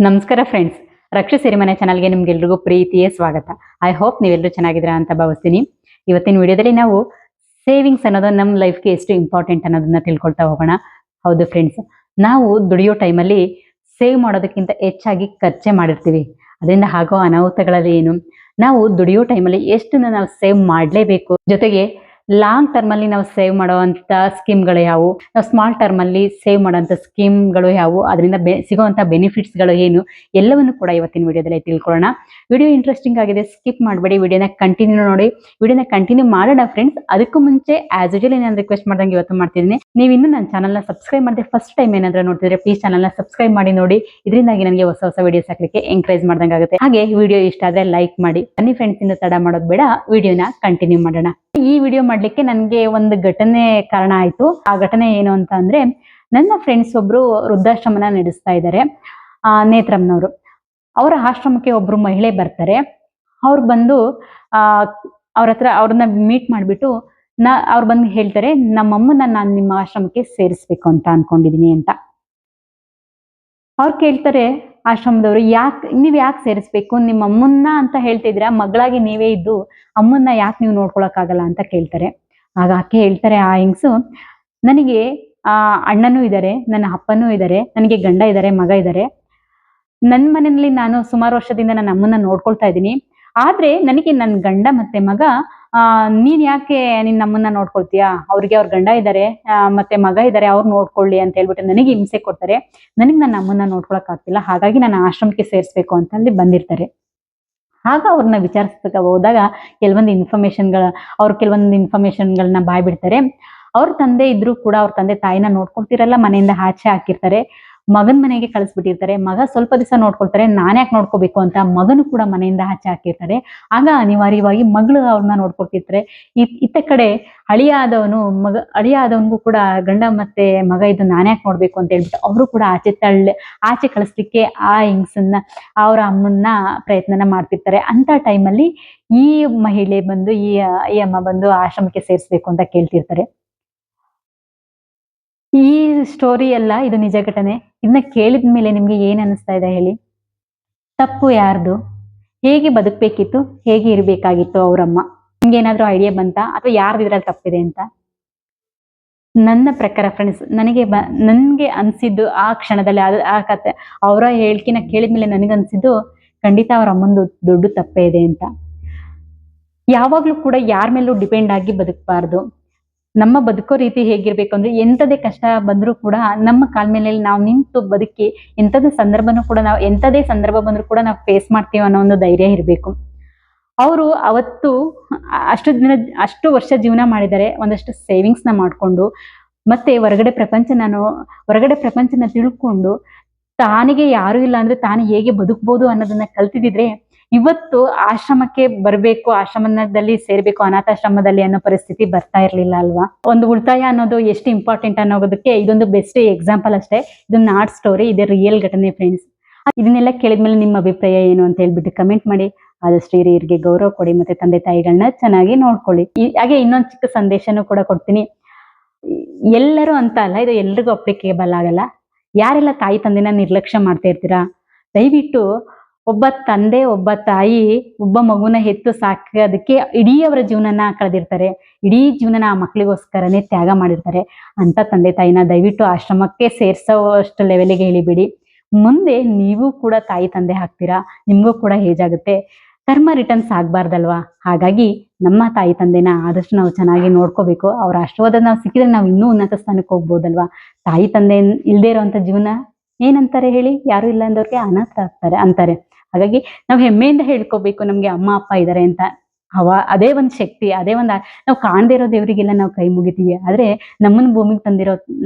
ನಮಸ್ಕಾರ ಫ್ರೆಂಡ್ಸ್, ರಕ್ಷಾ ಸಿರಿಮನೆ ಚಾನಲ್ಗೆ ನಿಮ್ಗೆಲ್ರಿಗೂ ಪ್ರೀತಿಯ ಸ್ವಾಗತ. ಐ ಹೋಪ್ ನೀವೆಲ್ಲರೂ ಚೆನ್ನಾಗಿದ್ದೀರಾ ಅಂತ ಭಾವಿಸ್ತೀನಿ. ಇವತ್ತಿನ ವಿಡಿಯೋದಲ್ಲಿ ನಾವು ಸೇವಿಂಗ್ಸ್ ಅನ್ನೋದು ನಮ್ಮ ಲೈಫ್ಗೆ ಎಷ್ಟು ಇಂಪಾರ್ಟೆಂಟ್ ಅನ್ನೋದನ್ನ ತಿಳ್ಕೊಳ್ತಾ ಹೋಗೋಣ. ಹೌದು ಫ್ರೆಂಡ್ಸ್, ನಾವು ದುಡಿಯೋ ಟೈಮಲ್ಲಿ ಸೇವ್ ಮಾಡೋದಕ್ಕಿಂತ ಹೆಚ್ಚಾಗಿ ಖರ್ಚೆ ಮಾಡಿರ್ತೀವಿ. ಅದರಿಂದ ಆಗೋ ಅನಾಹುತಗಳಲ್ಲಿ ಏನು, ನಾವು ದುಡಿಯೋ ಟೈಮಲ್ಲಿ ಎಷ್ಟನ್ನ ನಾವು ಸೇವ್ ಮಾಡಲೇಬೇಕು, ಜೊತೆಗೆ ಲಾಂಗ್ ಟರ್ಮಲ್ಲಿ ನಾವು ಸೇವ್ ಮಾಡುವಂಥ ಸ್ಕೀಮ್ಗಳು ಯಾವುವು, ನಾವು ಸ್ಮಾಲ್ ಟರ್ಮಲ್ಲಿ ಸೇವ್ ಮಾಡೋಂಥ ಸ್ಕೀಮ್ಗಳು ಯಾವುವು, ಅದರಿಂದ ಸಿಗುವಂಥ ಬೆನಿಫಿಟ್ಸ್ಗಳು ಏನು, ಎಲ್ಲವನ್ನು ಕೂಡ ಇವತ್ತಿನ ವಿಡಿಯೋದಲ್ಲಿ ತಿಳ್ಕೊಳ್ಳೋಣ. ವಿಡಿಯೋ ಇಂಟ್ರೆಸ್ಟಿಂಗ್ ಆಗಿದೆ, ಸ್ಕಿಪ್ ಮಾಡಬೇಡಿ, ವಿಡಿಯೋನ ಕಂಟಿನ್ಯೂ ನೋಡಿ. ವಿಡಿಯೋನ ಕಂಟಿನ್ಯೂ ಮಾಡೋಣ ಫ್ರೆಂಡ್ಸ್. ಅದಕ್ಕೂ ಮುಂಚೆ ಆಸ್ ಯೂಶುವಲ್ ನಾನು ರಿಕ್ವೆಸ್ಟ್ ಮಾಡ್ದಂಗೆ ಇವತ್ತು ಮಾಡ್ತಿದ್ದೀನಿ. ನೀವು ಇನ್ನೂ ನನ್ನ ಚಾನಲ್ನ ಸಬ್ಸ್ಕ್ರೈಬ್ ಮಾಡಿದೆ ಫಸ್ಟ್ ಟೈಮ್ ಏನಾದರೂ ನೋಡ್ತಿದ್ರೆ ಪ್ಲೀಸ್ ಚಾನಲ್ನ ಸಬ್ಸ್ಕ್ರೈಬ್ ಮಾಡಿ ನೋಡಿ. ಇದರಿಂದಾಗಿ ನನಗೆ ಹೊಸ ಹೊಸ ವಿಡಿಯೋಸ್ ಹಾಕ್ಲಿಕ್ಕೆ ಎಂಕರೇಜ್ ಮಾಡ್ದಂಗೆ ಆಗುತ್ತೆ. ಹಾಗೆ ವಿಡಿಯೋ ಇಷ್ಟ ಆದರೆ ಲೈಕ್ ಮಾಡಿ. ಬನ್ನಿ ಫ್ರೆಂಡ್ಸ್, ಇನ್ನು ತಡ ಮಾಡೋದು ಬೇಡ, ವಿಡಿಯೋನ ಕಂಟಿನ್ಯೂ ಮಾಡೋಣ. ಈ ವಿಡಿಯೋ ಮಾಡ್ಲಿಕ್ಕೆ ನನಗೆ ಒಂದು ಘಟನೆ ಕಾರಣ ಆಯ್ತು. ಆ ಘಟನೆ ಏನು ಅಂತ ಅಂದ್ರೆ, ನನ್ನ ಫ್ರೆಂಡ್ಸ್ ಒಬ್ರು ವೃದ್ಧಾಶ್ರಮನ ನಡೆಸ್ತಾ ಇದ್ದಾರೆ, ನೇತ್ರಮ್ನವರು. ಅವರ ಆಶ್ರಮಕ್ಕೆ ಒಬ್ರು ಮಹಿಳೆ ಬರ್ತಾರೆ. ಅವ್ರು ಬಂದು ಅವ್ರ ಹತ್ರ ಅವ್ರನ್ನ ಮೀಟ್ ಮಾಡಿಬಿಟ್ಟು ಅವ್ರು ಬಂದು ಹೇಳ್ತಾರೆ, ನಮ್ಮಮ್ಮನ ನಾನು ನಿಮ್ಮ ಆಶ್ರಮಕ್ಕೆ ಸೇರಿಸ್ಬೇಕು ಅಂತ ಅನ್ಕೊಂಡಿದೀನಿ ಅಂತ. ಅವ್ರು ಕೇಳ್ತಾರೆ ಆಶ್ರಮದವರು, ನೀವ್ ಯಾಕೆ ಸೇರಿಸ್ಬೇಕು, ನಿಮ್ಮ ಅಮ್ಮನ್ನ ಅಂತ ಹೇಳ್ತಿದ್ರ, ಮಗಳಾಗಿ ನೀವೇ ಇದ್ದು ಅಮ್ಮನ್ನ ಯಾಕೆ ನೀವು ನೋಡ್ಕೊಳಕ್ಕಾಗಲ್ಲ ಅಂತ ಕೇಳ್ತಾರೆ. ಆಗ ಆಕೆ ಹೇಳ್ತಾರೆ, ಆ ಹೆಂಗ್ಸು, ನನಗೆ ಅಣ್ಣನೂ ಇದ್ದಾರೆ, ನನ್ನ ಅಪ್ಪನೂ ಇದ್ದಾರೆ, ನನಗೆ ಗಂಡ ಇದ್ದಾರೆ, ಮಗ ಇದ್ದಾರೆ. ನನ್ನ ಮನೆಯಲ್ಲಿ ನಾನು ಸುಮಾರು ವರ್ಷದಿಂದ ನನ್ನ ಅಮ್ಮನ್ನ ನೋಡ್ಕೊಳ್ತಾ ಇದ್ದೀನಿ. ಆದ್ರೆ ನನಗೆ ನನ್ನ ಗಂಡ ಮತ್ತೆ ಮಗ, ನೀನ್ ಯಾಕೆ ನಿನ್ನ ಅಮ್ಮನ್ನ ನೋಡ್ಕೊಳ್ತೀಯಾ, ಅವ್ರಿಗೆ ಅವ್ರ ಗಂಡ ಇದ್ದಾರೆ ಮತ್ತೆ ಮಗ ಇದ್ದಾರೆ, ಅವ್ರು ನೋಡ್ಕೊಳ್ಳಿ ಅಂತ ಹೇಳ್ಬಿಟ್ಟು ನನಗೆ ಹಿಂಸೆ ಕೊಡ್ತಾರೆ. ನನಗೆ ನನ್ನ ಅಮ್ಮನ್ನ ನೋಡ್ಕೊಳಕ್ ಆಗ್ತಿಲ್ಲ, ಹಾಗಾಗಿ ನಾನು ಆಶ್ರಮಕ್ಕೆ ಸೇರಿಸ್ಬೇಕು ಅಂತ ಅಲ್ಲಿ ಬಂದಿರ್ತಾರೆ. ಆಗ ಅವ್ರನ್ನ ವಿಚಾರಿಸ್ತಾ ಹೋದಾಗ ಕೆಲವೊಂದು ಇನ್ಫಾರ್ಮೇಶನ್ಗಳನ್ನ ಬಾಯ್ ಬಿಡ್ತಾರೆ. ಅವ್ರ ತಂದೆ ಇದ್ರು ಕೂಡ ಅವ್ರ ತಂದೆ ತಾಯಿನ ನೋಡ್ಕೊಳ್ತಿರಲ್ಲ, ಮನೆಯಿಂದ ಆಚೆ ಹಾಕಿರ್ತಾರೆ, ಮಗನ್ ಮನೆಗೆ ಕಳಿಸ್ಬಿಟ್ಟಿರ್ತಾರೆ. ಮಗ ಸ್ವಲ್ಪ ದಿವಸ ನೋಡ್ಕೊಳ್ತಾರೆ, ನಾನ್ಯಾಕೆ ನೋಡ್ಕೋಬೇಕು ಅಂತ ಮಗನು ಕೂಡ ಮನೆಯಿಂದ ಆಚೆ ಹಾಕಿರ್ತಾರೆ. ಆಗ ಅನಿವಾರ್ಯವಾಗಿ ಮಗಳು ಅವ್ರನ್ನ ನೋಡ್ಕೊಳ್ತಿರ್ತಾರೆ. ಇತ್ತ ಕಡೆ ಅಳಿಯಾದವನಿಗೂ ಕೂಡ ಗಂಡ ಮತ್ತೆ ಮಗ ಇದ್ದು ನಾನ್ಯಾಕೆ ನೋಡ್ಬೇಕು ಅಂತ ಹೇಳ್ಬಿಟ್ಟು ಅವರು ಕೂಡ ಆಚೆ ಕಳಿಸ್ಲಿಕ್ಕೆ ಆ ಹೆಂಗಸನ್ನ, ಅವರ ಅಮ್ಮನ್ನ ಪ್ರಯತ್ನನ ಮಾಡ್ತಿರ್ತಾರೆ. ಅಂತ ಟೈಮಲ್ಲಿ ಈ ಮಹಿಳೆ ಬಂದು ಈ ಅಮ್ಮ ಬಂದು ಆಶ್ರಮಕ್ಕೆ ಸೇರಿಸ್ಬೇಕು ಅಂತ ಕೇಳ್ತಿರ್ತಾರೆ. ಈ ಸ್ಟೋರಿ ಎಲ್ಲ ಇದು ನಿಜ ಘಟನೆ. ಇದನ್ನ ಕೇಳಿದ ಮೇಲೆ ನಿಮ್ಗೆ ಏನ್ ಅನಿಸ್ತಾ ಇದೆ ಹೇಳಿ? ತಪ್ಪು ಯಾರ್ದು? ಹೇಗೆ ಬದುಕ್ಬೇಕಿತ್ತು, ಹೇಗೆ ಇರ್ಬೇಕಾಗಿತ್ತು ಅವರಮ್ಮ? ನಿಮ್ಗೆ ಏನಾದ್ರೂ ಐಡಿಯಾ ಬಂತಾ, ಅಥವಾ ಯಾರ್ದು ಇದ್ರಲ್ಲಿ ತಪ್ಪಿದೆ ಅಂತ? ನನ್ನ ಪ್ರಕಾರ ಫ್ರೆಂಡ್ಸ್, ನನ್ಗೆ ಅನ್ಸಿದ್ದು ಆ ಕ್ಷಣದಲ್ಲಿ ಆ ಕತೆ ಅವರ ಹೇಳಿಕೆನ ಕೇಳಿದ್ಮೇಲೆ ನನಗನ್ಸಿದ್ದು, ಖಂಡಿತ ಅವ್ರ ಅಮ್ಮಂದು ದೊಡ್ಡ ತಪ್ಪೇ ಇದೆ ಅಂತ. ಯಾವಾಗ್ಲೂ ಕೂಡ ಯಾರ ಮೇಲೂ ಡಿಪೆಂಡ್ ಆಗಿ ಬದುಕಬಾರ್ದು. ನಮ್ಮ ಬದುಕೋ ರೀತಿ ಹೇಗಿರ್ಬೇಕು ಅಂದ್ರೆ, ಎಂಥದೇ ಕಷ್ಟ ಬಂದ್ರೂ ಕೂಡ ನಮ್ಮ ಕಾಲ ಮೇಲೆ ನಾವು ನಿಂತು ಬದುಕಿ, ಎಂಥದೇ ಸಂದರ್ಭ ಬಂದ್ರೂ ಕೂಡ ನಾವು ಫೇಸ್ ಮಾಡ್ತೀವಿ ಅನ್ನೋ ಒಂದು ಧೈರ್ಯ ಇರಬೇಕು. ಅವರು ಅವತ್ತು ಅಷ್ಟು ವರ್ಷ ಜೀವನ ಮಾಡಿದ್ದಾರೆ, ಒಂದಷ್ಟು ಸೇವಿಂಗ್ಸ್ ನ ಮಾಡ್ಕೊಂಡು, ಮತ್ತೆ ಹೊರಗಡೆ ಪ್ರಪಂಚನ ತಿಳ್ಕೊಂಡು, ತಾನಿಗೆ ಯಾರು ಇಲ್ಲ ಅಂದ್ರೆ ತಾನು ಹೇಗೆ ಬದುಕ್ಬೋದು ಅನ್ನೋದನ್ನ ಕಲ್ತಿದ್ರೆ ಇವತ್ತು ಆಶ್ರಮಕ್ಕೆ ಬರಬೇಕು, ಆಶ್ರಮದಲ್ಲಿ ಸೇರ್ಬೇಕು, ಅನಾಥಾಶ್ರಮದಲ್ಲಿ ಅನ್ನೋ ಪರಿಸ್ಥಿತಿ ಬರ್ತಾ ಇರ್ಲಿಲ್ಲ ಅಲ್ವಾ? ಒಂದು ಉಳಿತಾಯ ಅನ್ನೋದು ಎಷ್ಟು ಇಂಪಾರ್ಟೆಂಟ್ ಅನ್ನೋದಕ್ಕೆ ಇದೊಂದು ಬೆಸ್ಟ್ ಎಕ್ಸಾಂಪಲ್ ಅಷ್ಟೇ. ಇದು ನಾಟ್ ಸ್ಟೋರಿ, ಇದು ರಿಯಲ್ ಘಟನೆ ಫ್ರೆಂಡ್ಸ್. ಇದನ್ನೆಲ್ಲ ಕೇಳಿದ್ಮೇಲೆ ನಿಮ್ಮ ಅಭಿಪ್ರಾಯ ಏನು ಅಂತ ಹೇಳ್ಬಿಟ್ಟು ಕಮೆಂಟ್ ಮಾಡಿ. ಆದಷ್ಟು ಹಿರಿಯರಿಗೆ ಗೌರವ ಕೊಡಿ, ಮತ್ತೆ ತಂದೆ ತಾಯಿಗಳನ್ನ ಚೆನ್ನಾಗಿ ನೋಡ್ಕೊಳ್ಳಿ. ಹಾಗೆ ಇನ್ನೊಂದು ಚಿಕ್ಕ ಸಂದೇಶನೂ ಕೂಡ ಕೊಡ್ತೀನಿ. ಎಲ್ಲರೂ ಅಂತ ಅಲ್ಲ, ಇದು ಎಲ್ರಿಗೂ ಅಪ್ಲಿಕೇಬಲ್ ಆಗಲ್ಲ. ಯಾರೆಲ್ಲ ತಾಯಿ ತಂದೆನ ನಿರ್ಲಕ್ಷ್ಯ ಮಾಡ್ತಾ ಇರ್ತೀರಾ, ದಯವಿಟ್ಟು ಒಬ್ಬ ತಂದೆ ಒಬ್ಬ ತಾಯಿ ಒಬ್ಬ ಮಗುನ ಹೆತ್ತು ಸಾಕೋದಕ್ಕೆ ಇಡೀ ಅವರ ಜೀವನನ ಕಳೆದಿರ್ತಾರೆ, ಇಡೀ ಜೀವನನ ಆ ಮಕ್ಕಳಿಗೋಸ್ಕರನೇ ತ್ಯಾಗ ಮಾಡಿರ್ತಾರೆ. ಅಂತ ತಂದೆ ತಾಯಿನ ದಯವಿಟ್ಟು ಆಶ್ರಮಕ್ಕೆ ಸೇರ್ಸೋಷ್ಟು ಲೆವೆಲಿಗೆ ಇಳಿಬೇಡಿ. ಮುಂದೆ ನೀವು ಕೂಡ ತಾಯಿ ತಂದೆ ಆಗ್ತೀರಾ, ನಿಮ್ಗೂ ಕೂಡ ಏಜ್ ಆಗುತ್ತೆ, ಕರ್ಮ ರಿಟರ್ನ್ಸ್ ಆಗ್ಬಾರ್ದಲ್ವಾ? ಹಾಗಾಗಿ ನಮ್ಮ ತಾಯಿ ತಂದೆನ ಆದಷ್ಟು ನಾವು ಚೆನ್ನಾಗಿ ನೋಡ್ಕೋಬೇಕು. ಅವ್ರ ಆಶೀರ್ವಾದ ನಾವು ಸಿಕ್ಕಿದ್ರೆ ನಾವು ಇನ್ನೂ ಉನ್ನತ ಸ್ಥಾನಕ್ಕೆ ಹೋಗ್ಬೋದಲ್ವಾ? ತಾಯಿ ತಂದೆ ಇಲ್ದೇ ಇರೋಂಥ ಜೀವನ ಏನಂತಾರೆ ಹೇಳಿ? ಯಾರು ಇಲ್ಲ ಅಂದವ್ರಿಗೆ ಅನಾಥ ಅಂತಾರೆ. ಹಾಗಾಗಿ ನಾವು ಹೆಮ್ಮೆಯಿಂದ ಹೇಳ್ಕೋಬೇಕು, ನಮ್ಗೆ ಅಮ್ಮ ಅಪ್ಪ ಇದ್ದಾರೆ ಅಂತ. ಅದೇ ಒಂದು ಶಕ್ತಿ, ಅದೇ ಒಂದು ನಾವು ಕಾಣದೇ ಇರೋ ದೇವರಿಗೆಲ್ಲ ನಾವು ಕೈ ಮುಗಿತೀವಿ. ಆದ್ರೆ ನಮ್ಮನ್ನ ಭೂಮಿಗೆ ತಂದಿರೋ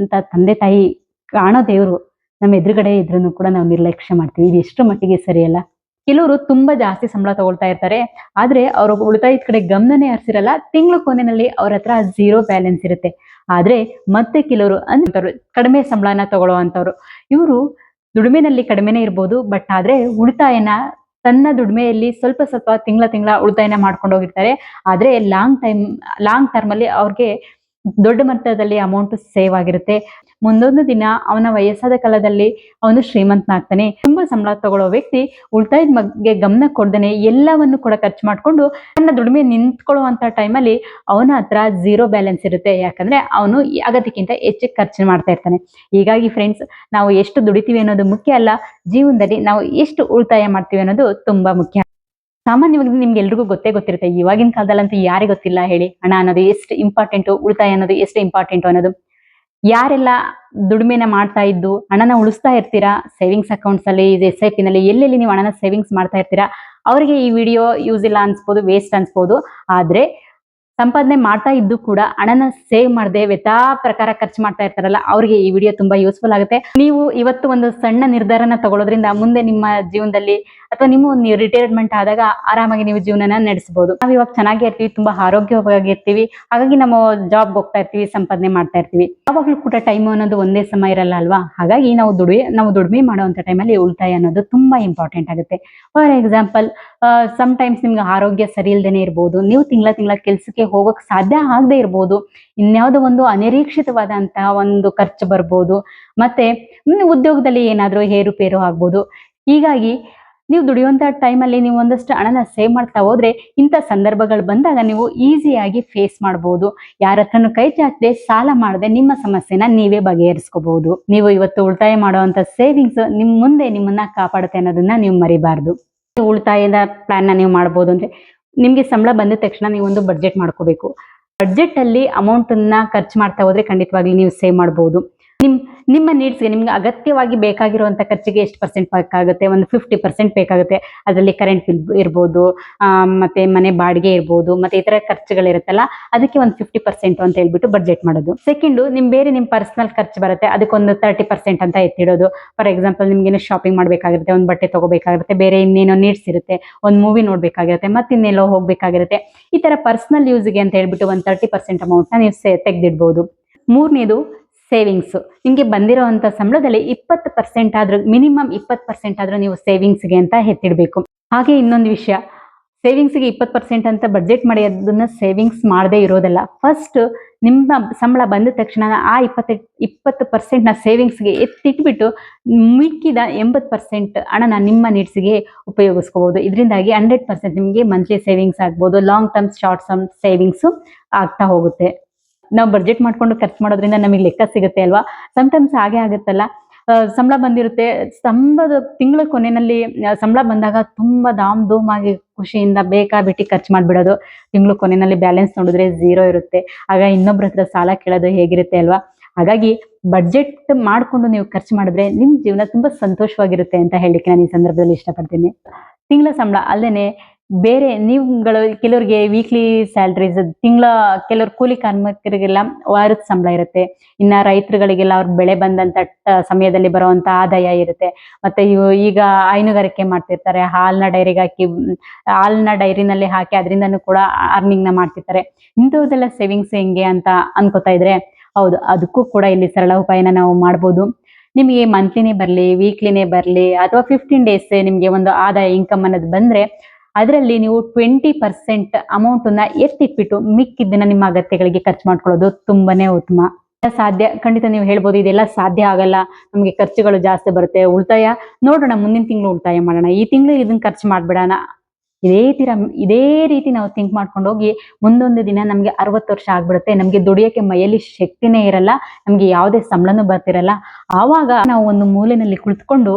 ತಂದೆ ತಾಯಿ ಕಾಣೋ ದೇವ್ರು ನಮ್ಮ ಎದುರುಗಡೆ ಇದ್ರೂ ಕೂಡ ನಾವು ನಿರ್ಲಕ್ಷ್ಯ ಮಾಡ್ತೀವಿ. ಇದು ಎಷ್ಟು ಮಟ್ಟಿಗೆ ಸರಿಯಲ್ಲ? ಕೆಲವರು ತುಂಬಾ ಜಾಸ್ತಿ ಸಂಬಳ ತಗೊಳ್ತಾ ಇರ್ತಾರೆ, ಆದ್ರೆ ಅವ್ರ ಉಳಿತಾಯದ ಕಡೆ ಗಮನನೇ ಹರಿಸಿರಲ್ಲ. ತಿಂಗಳ ಕೊನೆಯಲ್ಲಿ ಅವ್ರ ಹತ್ರ 0 ಬ್ಯಾಲೆನ್ಸ್ ಇರುತ್ತೆ. ಆದ್ರೆ ಮತ್ತೆ ಕೆಲವರು ಅಂತವ್ರು ಕಡಿಮೆ ಸಂಬಳನ ತಗೊಳ್ಳೋವಂಥವ್ರು, ಇವರು ದುಡಿಮೆನಲ್ಲಿ ಕಡಿಮೆನೇ ಇರ್ಬೋದು, ಬಟ್ ಆದ್ರೆ ಉಳಿತಾಯನ ತನ್ನ ದುಡಿಮೆಯಲ್ಲಿ ಸ್ವಲ್ಪ ಸ್ವಲ್ಪ ತಿಂಗಳ ಉಳಿತಾಯನ ಮಾಡ್ಕೊಂಡು ಹೋಗಿರ್ತಾರೆ. ಆದ್ರೆ ಲಾಂಗ್ ಟರ್ಮ್ ಅಲ್ಲಿ ಅವ್ರಿಗೆ ದೊಡ್ಡ ಮಟ್ಟದಲ್ಲಿ ಅಮೌಂಟ್ ಸೇವ್ ಆಗಿರುತ್ತೆ. ಮುಂದೊಂದು ದಿನ ಅವನ ವಯಸ್ಸಾದ ಕಾಲದಲ್ಲಿ ಅವನು ಶ್ರೀಮಂತನಾಗ್ತಾನೆ. ತುಂಬಾ ಸಂಬಳ ತಗೊಳ್ಳೋ ವ್ಯಕ್ತಿ ಉಳಿತಾಯದ ಬಗ್ಗೆ ಗಮನ ಕೊಡ್ದೇನೆ ಎಲ್ಲವನ್ನು ಕೂಡ ಖರ್ಚು ಮಾಡ್ಕೊಂಡು ತನ್ನ ದುಡಿಮೆ ನಿಂತ್ಕೊಳ್ಳುವಂತ ಟೈಮಲ್ಲಿ ಅವನ ಹತ್ರ ಝೀರೋ ಬ್ಯಾಲೆನ್ಸ್ ಇರುತ್ತೆ. ಯಾಕಂದ್ರೆ ಅವನು ಅಗತ್ಯಕ್ಕಿಂತ ಹೆಚ್ಚು ಖರ್ಚು ಮಾಡ್ತಾ ಇರ್ತಾನೆ. ಹೀಗಾಗಿ ಫ್ರೆಂಡ್ಸ್, ನಾವು ಎಷ್ಟು ದುಡಿತೀವಿ ಅನ್ನೋದು ಮುಖ್ಯ ಅಲ್ಲ, ಜೀವನದಲ್ಲಿ ನಾವು ಎಷ್ಟು ಉಳಿತಾಯ ಮಾಡ್ತೀವಿ ಅನ್ನೋದು ತುಂಬಾ ಮುಖ್ಯ. ಸಾಮಾನ್ಯವಾಗಿ ನಿಮ್ಗೆ ಎಲ್ರಿಗೂ ಗೊತ್ತಿರುತ್ತೆ, ಇವಾಗಿನ ಕಾಲದಲ್ಲಂತೂ ಯಾರಿಗೆ ಗೊತ್ತಿಲ್ಲ ಹೇಳಿ, ಹಣ ಅನ್ನೋದು ಎಷ್ಟು ಇಂಪಾರ್ಟೆಂಟು, ಉಳಿತಾಯ ಅನ್ನೋದು ಎಷ್ಟು ಇಂಪಾರ್ಟೆಂಟು ಅನ್ನೋದು. ಯಾರೆಲ್ಲ ದುಡಿಮೆನ ಮಾಡ್ತಾ ಇದ್ದು ಹಣನ ಉಳಿಸ್ತಾ ಇರ್ತೀರಾ, ಸೇವಿಂಗ್ಸ್ ಅಕೌಂಟ್ಸ್ ಅಲ್ಲಿ, SIP ನಲ್ಲಿ, ಎಲ್ಲೆಲ್ಲಿ ನೀವು ಹಣನ ಸೇವಿಂಗ್ಸ್ ಮಾಡ್ತಾ ಇರ್ತೀರಾ, ಅವರಿಗೆ ಈ ವಿಡಿಯೋ ಯೂಸ್ ಇಲ್ಲ ಅನ್ಸ್ಬೋದು, ವೇಸ್ಟ್ ಅನ್ಸ್ಬೋದು. ಆದ್ರೆ ಸಂಪಾದನೆ ಮಾಡ್ತಾ ಇದ್ದು ಕೂಡ ಹಣನ ಸೇವ್ ಮಾಡದೆ ವ್ಯಥಾ ಪ್ರಕಾರ ಖರ್ಚು ಮಾಡ್ತಾ ಇರ್ತಾರಲ್ಲ, ಅವ್ರಿಗೆ ಈ ವಿಡಿಯೋ ತುಂಬಾ ಯೂಸ್ಫುಲ್ ಆಗುತ್ತೆ. ನೀವು ಇವತ್ತು ಒಂದು ಸಣ್ಣ ನಿರ್ಧಾರನ ತಗೊಳ್ಳೋದ್ರಿಂದ ಮುಂದೆ ನಿಮ್ಮ ಜೀವನದಲ್ಲಿ ಅಥವಾ ನೀವು ರಿಟೈರ್ಮೆಂಟ್ ಆದಾಗ ಆರಾಮಾಗಿ ನೀವು ಜೀವನನ ನಡೆಸಬಹುದು. ನಾವು ಇವಾಗ ಚೆನ್ನಾಗಿ ಇರ್ತೀವಿ, ತುಂಬಾ ಆರೋಗ್ಯವಾಗಿರ್ತೀವಿ, ಹಾಗಾಗಿ ನಾವು ಜಾಬ್ ಹೋಗ್ತಾ ಇರ್ತೀವಿ, ಸಂಪಾದನೆ ಮಾಡ್ತಾ ಇರ್ತೀವಿ. ಯಾವಾಗ್ಲೂ ಕೂಡ ಟೈಮ್ ಅನ್ನೋದು ಒಂದೇ ಸಮ ಇರಲ್ಲ ಅಲ್ವಾ? ಹಾಗಾಗಿ ನಾವು ದುಡಿಮೆ ಮಾಡುವಂತ ಟೈಮಲ್ಲಿ ಉಳಿತಾಯ ಅನ್ನೋದು ತುಂಬಾ ಇಂಪಾರ್ಟೆಂಟ್ ಆಗುತ್ತೆ. ಫಾರ್ ಎಕ್ಸಾಂಪಲ್, ಸಮ್ ಟೈಮ್ಸ್ ನಿಮ್ಗೆ ಆರೋಗ್ಯ ಸರಿ ಇಲ್ದೇನೆ ಇರ್ಬೋದು, ನೀವು ತಿಂಗಳ ಕೆಲ್ಸಕ್ಕೆ ಹೋಗಕ್ ಸಾಧ್ಯ ಆಗದೆ ಇರ್ಬೋದು, ಇನ್ಯಾವುದೋ ಒಂದು ಅನಿರೀಕ್ಷಿತವಾದಂತಹ ಒಂದು ಖರ್ಚು ಬರ್ಬೋದು, ಮತ್ತೆ ಉದ್ಯೋಗದಲ್ಲಿ ಏನಾದ್ರೂ ಏರುಪೇರು ಆಗ್ಬೋದು. ಹೀಗಾಗಿ ನೀವು ದುಡಿಯುವಂತ ಟೈಮಲ್ಲಿ ನೀವು ಒಂದಷ್ಟು ಹಣನ ಸೇವ್ ಮಾಡ್ತಾ ಹೋದ್ರೆ ಇಂಥ ಸಂದರ್ಭಗಳು ಬಂದಾಗ ನೀವು ಈಸಿಯಾಗಿ ಫೇಸ್ ಮಾಡಬಹುದು. ಯಾರ ಹತ್ರನೂ ಕೈ ಚಾಚದೆ, ಸಾಲ ಮಾಡದೆ ನಿಮ್ಮ ಸಮಸ್ಯೆನ ನೀವೇ ಬಗೆಹರಿಸ್ಕೋಬಹುದು. ನೀವು ಇವತ್ತು ಉಳಿತಾಯ ಮಾಡುವಂತ ಸೇವಿಂಗ್ಸ್ ಮುಂದೆ ನಿಮ್ಮನ್ನ ಕಾಪಾಡುತ್ತೆ ಅನ್ನೋದನ್ನ ನೀವು ಮರಿಬಾರ್ದು. ಉಳಿತಾಯದ ಪ್ಲಾನ್ ನೀವು ಮಾಡಬಹುದು. ಅಂದ್ರೆ ನಿಮ್ಗೆ ಸಂಬಳ ಬಂದ ತಕ್ಷಣ ನೀವು ಒಂದು ಬಡ್ಜೆಟ್ ಮಾಡ್ಕೋಬೇಕು. ಬಡ್ಜೆಟ್ ಅಲ್ಲಿ ಅಮೌಂಟ್ ಅನ್ನ ಖರ್ಚು ಮಾಡ್ತಾ ಹೋದ್ರೆ ಖಂಡಿತವಾಗ್ಲಿ ನೀವು ಸೇವ್ ಮಾಡಬಹುದು. ನಿಮ್ಮ ನೀಡ್ಸ್ಗೆ, ನಿಮ್ಗೆ ಅಗತ್ಯವಾಗಿ ಬೇಕಾಗಿರುವಂತ ಖರ್ಚಿಗೆ ಎಷ್ಟು ಪರ್ಸೆಂಟ್ ಬೇಕಾಗುತ್ತೆ? ಒಂದು 50% ಬೇಕಾಗುತ್ತೆ. ಅದರಲ್ಲಿ ಕರೆಂಟ್ ಬಿಲ್ ಇರ್ಬೋದು, ಮತ್ತೆ ಮನೆ ಬಾಡಿಗೆ ಇರ್ಬೋದು, ಮತ್ತೆ ಇತರ ಖರ್ಚುಗಳಿರುತ್ತಲ್ಲ, ಅದಕ್ಕೆ ಒಂದು 50% ಅಂತ ಹೇಳ್ಬಿಟ್ಟು ಬಡ್ಜೆಟ್ ಮಾಡೋದು. ಸೆಕೆಂಡು, ನಿಮ್ ಪರ್ಸನಲ್ ಖರ್ಚು ಬರುತ್ತೆ, ಅದಕ್ಕೊಂದು 30% ಅಂತ ಎತ್ತಿಡೋದು. ಫಾರ್ ಎಕ್ಸಾಂಪಲ್, ನಿಮ್ಗೇನು ಶಾಪಿಂಗ್ ಮಾಡ್ಬೇಕಾಗಿರುತ್ತೆ, ಒಂದು ಬಟ್ಟೆ ತಗೋಬೇಕಾಗಿರುತ್ತೆ, ಬೇರೆ ಇನ್ನೇನೋ ನೀಡ್ಸ್ ಇರುತ್ತೆ, ಒಂದು ಮೂವಿ ನೋಡ್ಬೇಕಾಗಿರುತ್ತೆ, ಮತ್ತೆ ಇನ್ನೆಲ್ಲೋ ಹೋಗ್ಬೇಕಾಗಿರುತ್ತೆ. ಈ ತರ ಪರ್ಸನಲ್ ಯೂಸ್ಗೆ ಅಂತ ಹೇಳ್ಬಿಟ್ಟು ಒಂದು 30% ಅಮೌಂಟ್ ನ ನೀವು ತೆಗೆದಿಡ್ಬೋದು. ಮೂರನೇದು ಸೇವಿಂಗ್ಸ್. ನಿಮ್ಗೆ ಬಂದಿರೋಂಥ ಸಂಬಳದಲ್ಲಿ 20% ಆದ್ರೂ, ಮಿನಿಮಮ್ 20% ಆದ್ರೂ ನೀವು ಸೇವಿಂಗ್ಸ್ಗೆ ಅಂತ ಎತ್ತಿಡ್ಬೇಕು. ಹಾಗೆ ಇನ್ನೊಂದು ವಿಷಯ, ಸೇವಿಂಗ್ಸ್ಗೆ 20% ಅಂತ ಬಡ್ಜೆಟ್ ಮಾಡಿ ಅದನ್ನ ಸೇವಿಂಗ್ಸ್ ಮಾಡದೇ ಇರೋದಲ್ಲ. ಫಸ್ಟ್ ನಿಮ್ಮ ಸಂಬಳ ಬಂದ ತಕ್ಷಣ ಆ 20% ಸೇವಿಂಗ್ಸ್ಗೆ ಎತ್ತಿಟ್ಬಿಟ್ಟು ಮಿಕ್ಕಿದ 80% ಹಣನ ನಿಮ್ಮ ನೀಡ್ಸ್ಗೆ ಉಪಯೋಗಿಸ್ಕೋಬಹುದು. ಇದರಿಂದಾಗಿ 100% ನಿಮಗೆ ಮಂತ್ಲಿ ಸೇವಿಂಗ್ಸ್ ಆಗ್ಬೋದು, long term, short term savings ಆಗ್ತಾ ಹೋಗುತ್ತೆ. ನಾವು ಬಡ್ಜೆಟ್ ಮಾಡ್ಕೊಂಡು ಖರ್ಚು ಮಾಡೋದ್ರಿಂದ ನಮಗೆ ಲೆಕ್ಕ ಸಿಗುತ್ತೆ ಅಲ್ವಾ? ಸಮಟೈಮ್ಸ್ ಹಾಗೆ ಆಗುತ್ತಲ್ಲ, ಸಂಬಳ ಬಂದಿರುತ್ತೆ, ತಿಂಗಳ ಕೊನೆಯಲ್ಲಿ ಸಂಬಳ ಬಂದಾಗ ತುಂಬಾ ಧಾಮ್ ಧೂಮ್ ಆಗಿ ಖುಷಿಯಿಂದ ಬೇಕಾಬಿಟ್ಟಿ ಖರ್ಚು ಮಾಡ್ಬಿಡೋದು. ತಿಂಗಳ ಕೊನೆಯಲ್ಲಿ ಬ್ಯಾಲೆನ್ಸ್ ನೋಡಿದ್ರೆ ಝೀರೋ ಇರುತ್ತೆ. ಆಗ ಇನ್ನೊಬ್ರ ಹತ್ರ ಸಾಲ ಕೇಳೋದು ಹೇಗಿರುತ್ತೆ ಅಲ್ವಾ? ಹಾಗಾಗಿ ಬಡ್ಜೆಟ್ ಮಾಡ್ಕೊಂಡು ನೀವು ಖರ್ಚು ಮಾಡಿದ್ರೆ ನಿಮ್ ಜೀವನ ತುಂಬಾ ಸಂತೋಷವಾಗಿರುತ್ತೆ ಅಂತ ಹೇಳಲಿಕ್ಕೆ ನಾನು ಈ ಸಂದರ್ಭದಲ್ಲಿ ಇಷ್ಟಪಡ್ತೀನಿ. ತಿಂಗಳ ಸಂಬಳ ಅಲ್ದೇನೆ ಬೇರೆ ನೀವುಗಳು, ಕೆಲವರಿಗೆ ವೀಕ್ಲಿ ಸ್ಯಾಲ್ರೀಸ್, ಕೆಲವರು ಕೂಲಿ ಕಾರ್ಮಿಕರಿಗೆಲ್ಲ ವಾರದ ಸಂಬಳ ಇರುತ್ತೆ. ಇನ್ನ ರೈತರುಗಳಿಗೆಲ್ಲ ಅವ್ರ ಬೆಳೆ ಬಂದಂತ ಸಮಯದಲ್ಲಿ ಬರುವಂತ ಆದಾಯ ಇರುತ್ತೆ. ಮತ್ತೆ ಈಗ ಹೈನುಗಾರಿಕೆ ಮಾಡ್ತಿರ್ತಾರೆ, ಹಾಲ್ನ ಡೈರಿನಲ್ಲಿ ಹಾಕಿ ಅದರಿಂದನೂ ಕೂಡ ಅರ್ನಿಂಗ್ ನ ಮಾಡ್ತಿರ್ತಾರೆ. ಇಂಥದ್ದೆಲ್ಲ ಸೇವಿಂಗ್ಸ್ ಹೆಂಗೆ ಅಂತ ಅನ್ಕೋತಾ ಇದ್ರೆ, ಹೌದು, ಅದಕ್ಕೂ ಕೂಡ ಇಲ್ಲಿ ಸರಳ ಉಪಾಯನ ನಾವು ಮಾಡ್ಬೋದು. ನಿಮಗೆ ಮಂತ್ಲಿನೇ ಬರಲಿ, ವೀಕ್ಲಿನೇ ಬರಲಿ, ಅಥವಾ 15 ಡೇಸ್ ನಿಮಗೆ ಒಂದು ಆದಾಯ ಇನ್ಕಮ್ ಅನ್ನೋದು ಬಂದ್ರೆ ಅದರಲ್ಲಿ ನೀವು 20% ಅಮೌಂಟನ್ನ ಎತ್ತಿಟ್ಬಿಟ್ಟು ಮಿಕ್ಕಿದ್ದನ್ನ ನಿಮ್ಮ ಅಗತ್ಯಗಳಿಗೆ ಖರ್ಚು ಮಾಡ್ಕೊಳ್ಳೋದು ತುಂಬಾನೇ ಉತ್ತಮ. ಸಾಧ್ಯ, ಖಂಡಿತ ನೀವು ಹೇಳ್ಬೋದು ಇದೆಲ್ಲ ಸಾಧ್ಯ ಆಗಲ್ಲ, ನಮಗೆ ಖರ್ಚುಗಳು ಜಾಸ್ತಿ ಬರುತ್ತೆ, ಉಳಿತಾಯ ನೋಡೋಣ, ಮುಂದಿನ ತಿಂಗಳು ಉಳಿತಾಯ ಮಾಡೋಣ, ಈ ತಿಂಗಳು ಇದನ್ನ ಖರ್ಚು ಮಾಡ್ಬಿಡೋಣ, ಇದೇ ರೀತಿ ನಾವು ಥಿಂಕ್ ಮಾಡ್ಕೊಂಡು ಹೋಗಿ ಮುಂದೊಂದು ದಿನ ನಮ್ಗೆ 60 ವರ್ಷ ಆಗ್ಬಿಡುತ್ತೆ, ನಮ್ಗೆ ದುಡಿಯೋಕೆ ಮೈಯಲ್ಲಿ ಶಕ್ತಿನೇ ಇರಲ್ಲ, ನಮ್ಗೆ ಯಾವುದೇ ಸಂಬಳನೂ ಬರ್ತಿರಲ್ಲ. ಆವಾಗ ನಾವು ಒಂದು ಮೂಲೆಯಲ್ಲಿ ಕುಳಿತುಕೊಂಡು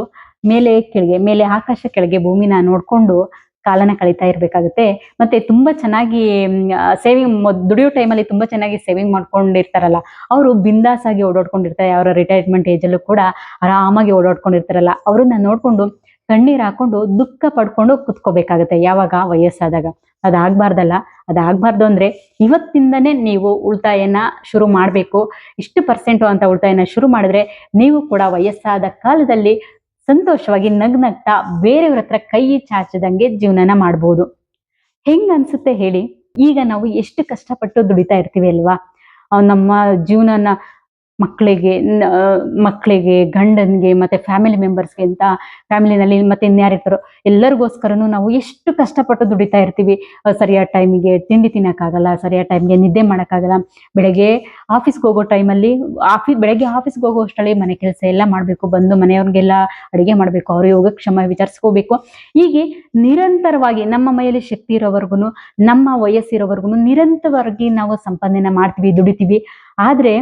ಮೇಲೆ ಆಕಾಶ ಕೆಳಗೆ ಭೂಮಿನ ನೋಡ್ಕೊಂಡು ಕಾಲನ ಕಳೀತಾ ಇರ್ಬೇಕಾಗುತ್ತೆ. ಮತ್ತೆ ತುಂಬಾ ಚೆನ್ನಾಗಿ ದುಡಿಯೋ ಟೈಮಲ್ಲಿ ತುಂಬಾ ಚೆನ್ನಾಗಿ ಸೇವಿಂಗ್ ಮಾಡ್ಕೊಂಡಿರ್ತಾರಲ್ಲ, ಅವರು ಬಿಂದಾಸ್ ಆಗಿ ಓಡಾಡ್ಕೊಂಡಿರ್ತಾರೆ. ಅವರ ರಿಟೈರ್ಮೆಂಟ್ ಏಜ್ ಅಲ್ಲೂ ಕೂಡ ಆರಾಮಾಗಿ ಓಡಾಡ್ಕೊಂಡಿರ್ತಾರಲ್ಲ, ಅವ್ರನ್ನ ನೋಡ್ಕೊಂಡು ಕಣ್ಣೀರ್ ಹಾಕೊಂಡು ದುಃಖ ಪಡ್ಕೊಂಡು ಕುತ್ಕೋಬೇಕಾಗತ್ತೆ ಯಾವಾಗ? ವಯಸ್ಸಾದಾಗ. ಅದಾಗಬಾರ್ದು ಅಂದ್ರೆ ಇವತ್ತಿಂದನೇ ನೀವು ಉಳಿತಾಯನ ಶುರು ಮಾಡ್ಬೇಕು. ಇಷ್ಟು ಪರ್ಸೆಂಟ್ ಅಂತ ಉಳಿತಾಯನ ಶುರು ಮಾಡಿದ್ರೆ ನೀವು ಕೂಡ ವಯಸ್ಸಾದ ಕಾಲದಲ್ಲಿ ಸಂತೋಷವಾಗಿ ನಗ್ನಗ್ತಾ ಬೇರೆಯವ್ರ ಹತ್ರ ಕೈ ಚಾಚದಂಗೆ ಜೀವನನ ಮಾಡ್ಬೋದು. ಹೆಂಗ್ ಅನ್ಸುತ್ತೆ ಹೇಳಿ? ಈಗ ನಾವು ಎಷ್ಟು ಕಷ್ಟಪಟ್ಟು ದುಡಿತಾ ಇರ್ತೀವಿ ಅಲ್ವಾ? ನಮ್ಮ ಜೀವನನ ಮಕ್ಕಳಿಗೆ ಮಕ್ಕಳಿಗೆ, ಗಂಡನಿಗೆ, ಮತ್ತೆ ಫ್ಯಾಮಿಲಿ ಮೆಂಬರ್ಸ್ಗೆ ಅಂತ ಫ್ಯಾಮಿಲಿನಲ್ಲಿ ಮತ್ತೆ ಇನ್ಯಾರಿರ್ತಾರೋ ಎಲ್ಲರಿಗೋಸ್ಕರನು ನಾವು ಎಷ್ಟು ಕಷ್ಟಪಟ್ಟು ದುಡಿತಾ ಇರ್ತೀವಿ. ಸರಿಯಾದ ಟೈಮಿಗೆ ತಿಂಡಿ ತಿನ್ನಕ್ಕಾಗಲ್ಲ, ಸರಿಯಾದ ಟೈಮ್ಗೆ ನಿದ್ದೆ ಮಾಡೋಕ್ಕಾಗಲ್ಲ. ಬೆಳಗ್ಗೆ ಆಫೀಸ್ಗೆ ಹೋಗೋ ಟೈಮಲ್ಲಿ ಬೆಳಗ್ಗೆ ಆಫೀಸ್ಗೆ ಹೋಗೋ ಅಷ್ಟರಲ್ಲಿ ಮನೆ ಕೆಲಸ ಎಲ್ಲ ಮಾಡಬೇಕು, ಬಂದು ಮನೆಯವ್ರಿಗೆಲ್ಲ ಅಡುಗೆ ಮಾಡಬೇಕು, ಅವ್ರ ಯೋಗಕ್ಷೇಮ ವಿಚಾರಿಸ್ಕೋಬೇಕು. ಹೀಗೆ ನಿರಂತರವಾಗಿ ನಮ್ಮ ಮೈಯಲ್ಲಿ ಶಕ್ತಿ ಇರೋವರೆಗೂ, ನಮ್ಮ ವಯಸ್ಸಿರೋವರೆಗೂ ನಿರಂತರವಾಗಿ ನಾವು ಸಂಪಾದನೆ ಮಾಡ್ತೀವಿ, ದುಡಿತೀವಿ. ಆದ್ರೆ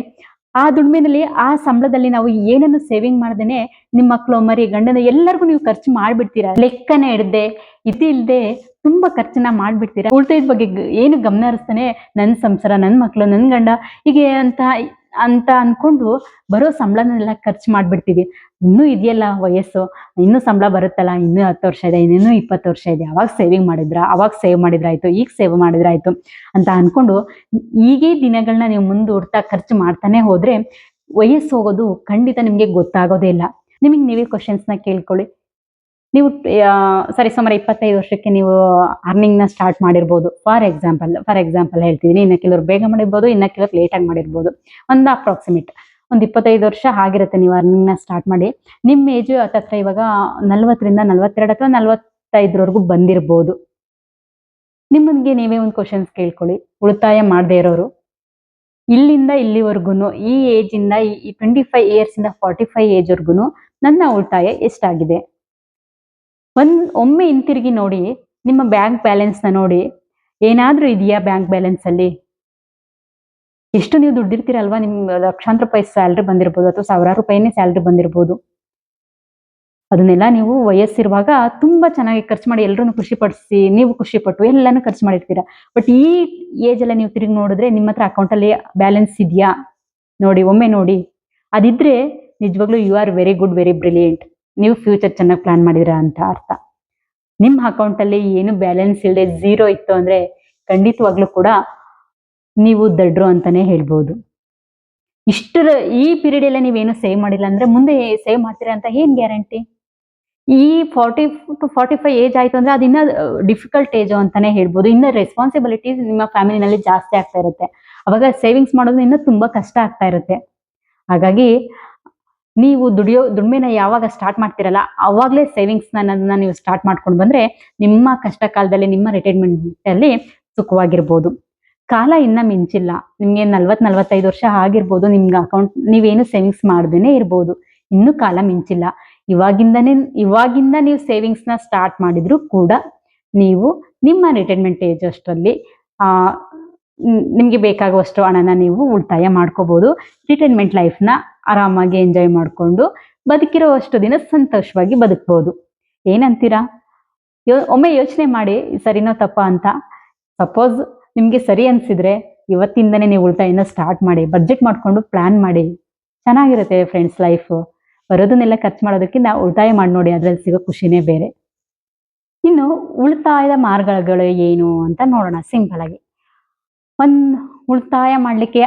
ಆ ದುಡಿಮೆನಲ್ಲಿ, ಆ ಸಂಬಳದಲ್ಲಿ ನಾವು ಏನನ್ನು ಸೇವಿಂಗ್ ಮಾಡ್ದೇನೆ ನಿಮ್ಮ ಮಕ್ಕಳು, ಮರಿ, ಗಂಡನ ಎಲ್ಲರಿಗೂ ನೀವು ಖರ್ಚು ಮಾಡ್ಬಿಡ್ತೀರಾ. ಲೆಕ್ಕನೇ ಇಡದೆ, ಇಲ್ದೆ ತುಂಬಾ ಖರ್ಚನ್ನ ಮಾಡ್ಬಿಡ್ತೀರಾ. ಉಳಿತಾಯದ ಬಗ್ಗೆ ಏನು ಗಮನ ಹರಿಸ್ತಾನೆ ನನ್ನ ಸಂಸಾರ, ನನ್ನ ಮಕ್ಕಳು, ನನ್ನ ಗಂಡ ಹೀಗೆ ಅಂತ ಅನ್ಕೊಂಡು ಬರೋ ಸಂಬಳನೆಲ್ಲ ಖರ್ಚು ಮಾಡ್ಬಿಡ್ತೀವಿ. ಇನ್ನೂ ಇದೆಯಲ್ಲ ವಯಸ್ಸು, ಇನ್ನೂ ಸಂಬಳ ಬರುತ್ತಲ್ಲ, ಇನ್ನೂ 10 ವರ್ಷ ಇದೆ, ಇನ್ನೂ 20 ವರ್ಷ ಇದೆ, ಅವಾಗ ಸೇವ್ ಮಾಡಿದ್ರಾಯ್ತು, ಈಗ ಸೇವ್ ಮಾಡಿದ್ರಾಯ್ತು ಅಂತ ಅನ್ಕೊಂಡು ಈಗೇ ದಿನಗಳನ್ನ ನೀವು ಮುಂದೂಡ್ತಾ ಖರ್ಚು ಮಾಡ್ತಾನೆ ಹೋದ್ರೆ ವಯಸ್ಸು ಹೋಗೋದು ಖಂಡಿತ ನಿಮ್ಗೆ ಗೊತ್ತಾಗೋದೇ ಇಲ್ಲ. ನಿಮಗೆ ನೀವೇ ಕ್ವಶನ್ಸ್ನ ಕೇಳ್ಕೊಳ್ಳಿ. ನೀವು ಸುಮಾರು 25 ವರ್ಷಕ್ಕೆ ನೀವು ಅರ್ನಿಂಗ್ನ ಸ್ಟಾರ್ಟ್ ಮಾಡಿರ್ಬೋದು. ಫಾರ್ ಎಕ್ಸಾಂಪಲ್ ಹೇಳ್ತಿದ್ದೀನಿ. ಇನ್ನು ಕೆಲವರು ಬೇಗ ಮಾಡಿರ್ಬೋದು, ಇನ್ನು ಕೆಲವರು ಲೇಟಾಗಿ ಮಾಡಿರ್ಬೋದು. ಒಂದು ಅಪ್ರಾಕ್ಸಿಮೇಟ್ ಒಂದು 25 ವರ್ಷ ಆಗಿರುತ್ತೆ ನೀವು ಅರ್ನಿಂಗ್ನ ಸ್ಟಾರ್ಟ್ ಮಾಡಿ. ನಿಮ್ಮ ಏಜು ಹತ್ತತ್ರ ಇವಾಗ 40ರಿಂದ 42 ಅಥವಾ 45ವರೆಗೂ ಬಂದಿರ್ಬೋದು. ನಿಮ್ಮನ್ಗೆ ನೀವೇ ಒಂದು ಕ್ವಶನ್ಸ್ ಕೇಳ್ಕೊಳ್ಳಿ. ಉಳಿತಾಯ ಮಾಡದೇ ಇರೋರು ಇಲ್ಲಿಂದ ಇಲ್ಲಿವರೆಗೂ, ಈ ಏಜಿಂದ ಈ 25 ಇಯರ್ಸಿಂದ 45 ಏಜ್ವರೆಗೂ ನನ್ನ ಉಳಿತಾಯ ಎಷ್ಟಾಗಿದೆ? ಒಮ್ಮೆ ಹಿಂತಿರುಗಿ ನೋಡಿ, ನಿಮ್ಮ ಬ್ಯಾಂಕ್ ಬ್ಯಾಲೆನ್ಸ್ನ ನೋಡಿ. ಏನಾದ್ರೂ ಇದೆಯಾ ಬ್ಯಾಂಕ್ ಬ್ಯಾಲೆನ್ಸ್ ಅಲ್ಲಿ? ಎಷ್ಟು ನೀವು ದುಡ್ಡಿರ್ತೀರಲ್ವಾ, ನಿಮ್ಗೆ ಲಕ್ಷಾಂತರ ರೂಪಾಯಿ ಸ್ಯಾಲ್ರಿ ಬಂದಿರ್ಬೋದು, ಅಥವಾ ಸಾವಿರಾರು ರೂಪಾಯಿನೇ ಸ್ಯಾಲ್ರಿ ಬಂದಿರ್ಬೋದು. ಅದನ್ನೆಲ್ಲ ನೀವು ವಯಸ್ಸಿರುವಾಗ ತುಂಬಾ ಚೆನ್ನಾಗಿ ಖರ್ಚು ಮಾಡಿ ಎಲ್ಲರೂ ಖುಷಿಪಡಿಸಿ, ನೀವು ಖುಷಿಪಟ್ಟು ಎಲ್ಲಾನು ಖರ್ಚು ಮಾಡಿರ್ತೀರಾ. ಬಟ್ ಈ ಏಜ್ ಎಲ್ಲ ನೀವು ತಿರುಗಿ ನೋಡಿದ್ರೆ ನಿಮ್ಮ ಹತ್ರ ಅಕೌಂಟಲ್ಲಿ ಬ್ಯಾಲೆನ್ಸ್ ಇದೆಯಾ ನೋಡಿ, ಒಮ್ಮೆ ನೋಡಿ. ಅದಿದ್ರೆ ನಿಜವಾಗ್ಲೂ you are very good, very brilliant. ನೀವು ಫ್ಯೂಚರ್ ಚೆನ್ನಾಗಿ ಪ್ಲಾನ್ ಮಾಡಿದಿರಾ ಅಂತ ಅರ್ಥ. ನಿಮ್ಮ ಅಕೌಂಟಲ್ಲಿ ಏನು ಬ್ಯಾಲೆನ್ಸ್ ಇಲ್ಲದೆ ಝೀರೋ ಇತ್ತು ಅಂದ್ರೆ ಖಂಡಿತವಾಗ್ಲೂ ಕೂಡ ನೀವು ದಡ್ರು ಅಂತಾನೆ ಹೇಳ್ಬೋದು. ಈ ಪೀರಿಯಡ್ ಎಲ್ಲ ನೀವೇನು ಸೇವ್ ಮಾಡಿಲ್ಲ ಅಂದ್ರೆ ಮುಂದೆ ಸೇವ್ ಮಾಡ್ತೀರಾ ಅಂತ ಏನ್ ಗ್ಯಾರಂಟಿ? ಈ 40 to 45 ಏಜ್ ಆಯ್ತು ಅಂದ್ರೆ ಅದಿನ್ನ ಡಿಫಿಕಲ್ಟ್ ಏಜ್ ಅಂತಾನೆ ಹೇಳ್ಬೋದು. ಇನ್ನ ರೆಸ್ಪಾನ್ಸಿಬಿಲಿಟೀಸ್ ನಿಮ್ಮ ಫ್ಯಾಮಿಲಿನಲ್ಲಿ ಜಾಸ್ತಿ ಆಗ್ತಾ ಇರುತ್ತೆ. ಅವಾಗ ಸೇವಿಂಗ್ಸ್ ಮಾಡೋದು ಇನ್ನೂ ತುಂಬಾ ಕಷ್ಟ ಆಗ್ತಾ ಇರುತ್ತೆ. ಹಾಗಾಗಿ ನೀವು ದುಡಿಮೆನ ಯಾವಾಗ ಸ್ಟಾರ್ಟ್ ಮಾಡ್ತಿರಲ್ಲ ಅವಾಗಲೇ ಸೇವಿಂಗ್ಸ್ನ ನೀವು ಸ್ಟಾರ್ಟ್ ಮಾಡ್ಕೊಂಡು ಬಂದ್ರೆ ನಿಮ್ಮ ಕಷ್ಟ ಕಾಲದಲ್ಲಿ, ನಿಮ್ಮ ರಿಟೈರ್ಮೆಂಟ್ ಅಲ್ಲಿ ಸುಖವಾಗಿರ್ಬೋದು. ಕಾಲ ಇನ್ನ ಮಿಂಚಿಲ್ಲ. ನಿಮ್ಗೆ 40-45 ವರ್ಷ ಆಗಿರ್ಬೋದು, ನಿಮ್ಗೆ ಅಕೌಂಟ್ ನೀವೇನು ಸೇವಿಂಗ್ಸ್ ಮಾಡ್ದೇನೆ ಇರ್ಬೋದು. ಇನ್ನೂ ಕಾಲ ಮಿಂಚಿಲ್ಲ. ಇವಾಗಿಂದ ನೀವು ಸೇವಿಂಗ್ಸ್ನ ಸ್ಟಾರ್ಟ್ ಮಾಡಿದ್ರು ಕೂಡ ನೀವು ನಿಮ್ಮ ರಿಟೈರ್ಮೆಂಟ್ ಏಜ್ ಅಷ್ಟರಲ್ಲಿ ನಿಮ್ಗೆ ಬೇಕಾಗುವಷ್ಟು ಹಣನ ನೀವು ಉಳಿತಾಯ ಮಾಡ್ಕೋಬಹುದು. ರಿಟೈರ್ಮೆಂಟ್ ಲೈಫ್ನ ಆರಾಮಾಗಿ ಎಂಜಾಯ್ ಮಾಡಿಕೊಂಡು ಬದುಕಿರೋವಷ್ಟು ದಿನ ಸಂತೋಷವಾಗಿ ಬದುಕ್ಬೋದು. ಏನಂತೀರಾ? ಒಮ್ಮೆ ಯೋಚನೆ ಮಾಡಿ, ಸರಿನೋ ತಪ್ಪಾ ಅಂತ. ಸಪೋಸ್ ನಿಮ್ಗೆ ಸರಿ ಅನ್ಸಿದ್ರೆ ಇವತ್ತಿಂದನೇ ನೀವು ಉಳಿತಾಯನ ಸ್ಟಾರ್ಟ್ ಮಾಡಿ, ಬಡ್ಜೆಟ್ ಮಾಡ್ಕೊಂಡು ಪ್ಲಾನ್ ಮಾಡಿ. ಚೆನ್ನಾಗಿರುತ್ತೆ ಫ್ರೆಂಡ್ಸ್ ಲೈಫ್. ಬರೋದನ್ನೆಲ್ಲ ಖರ್ಚು ಮಾಡೋದಕ್ಕಿಂತ ಉಳಿತಾಯ ಮಾಡಿ ನೋಡಿ, ಅದ್ರಲ್ಲಿ ಸಿಗೋ ಖುಷಿನೇ ಬೇರೆ. ಇನ್ನು ಉಳಿತಾಯದ ಮಾರ್ಗಗಳು ಏನು ಅಂತ ನೋಡೋಣ ಸಿಂಪಲ್ ಆಗಿ. ಉಳಿತಾಯ ಮಾಡಲಿಕ್ಕೆ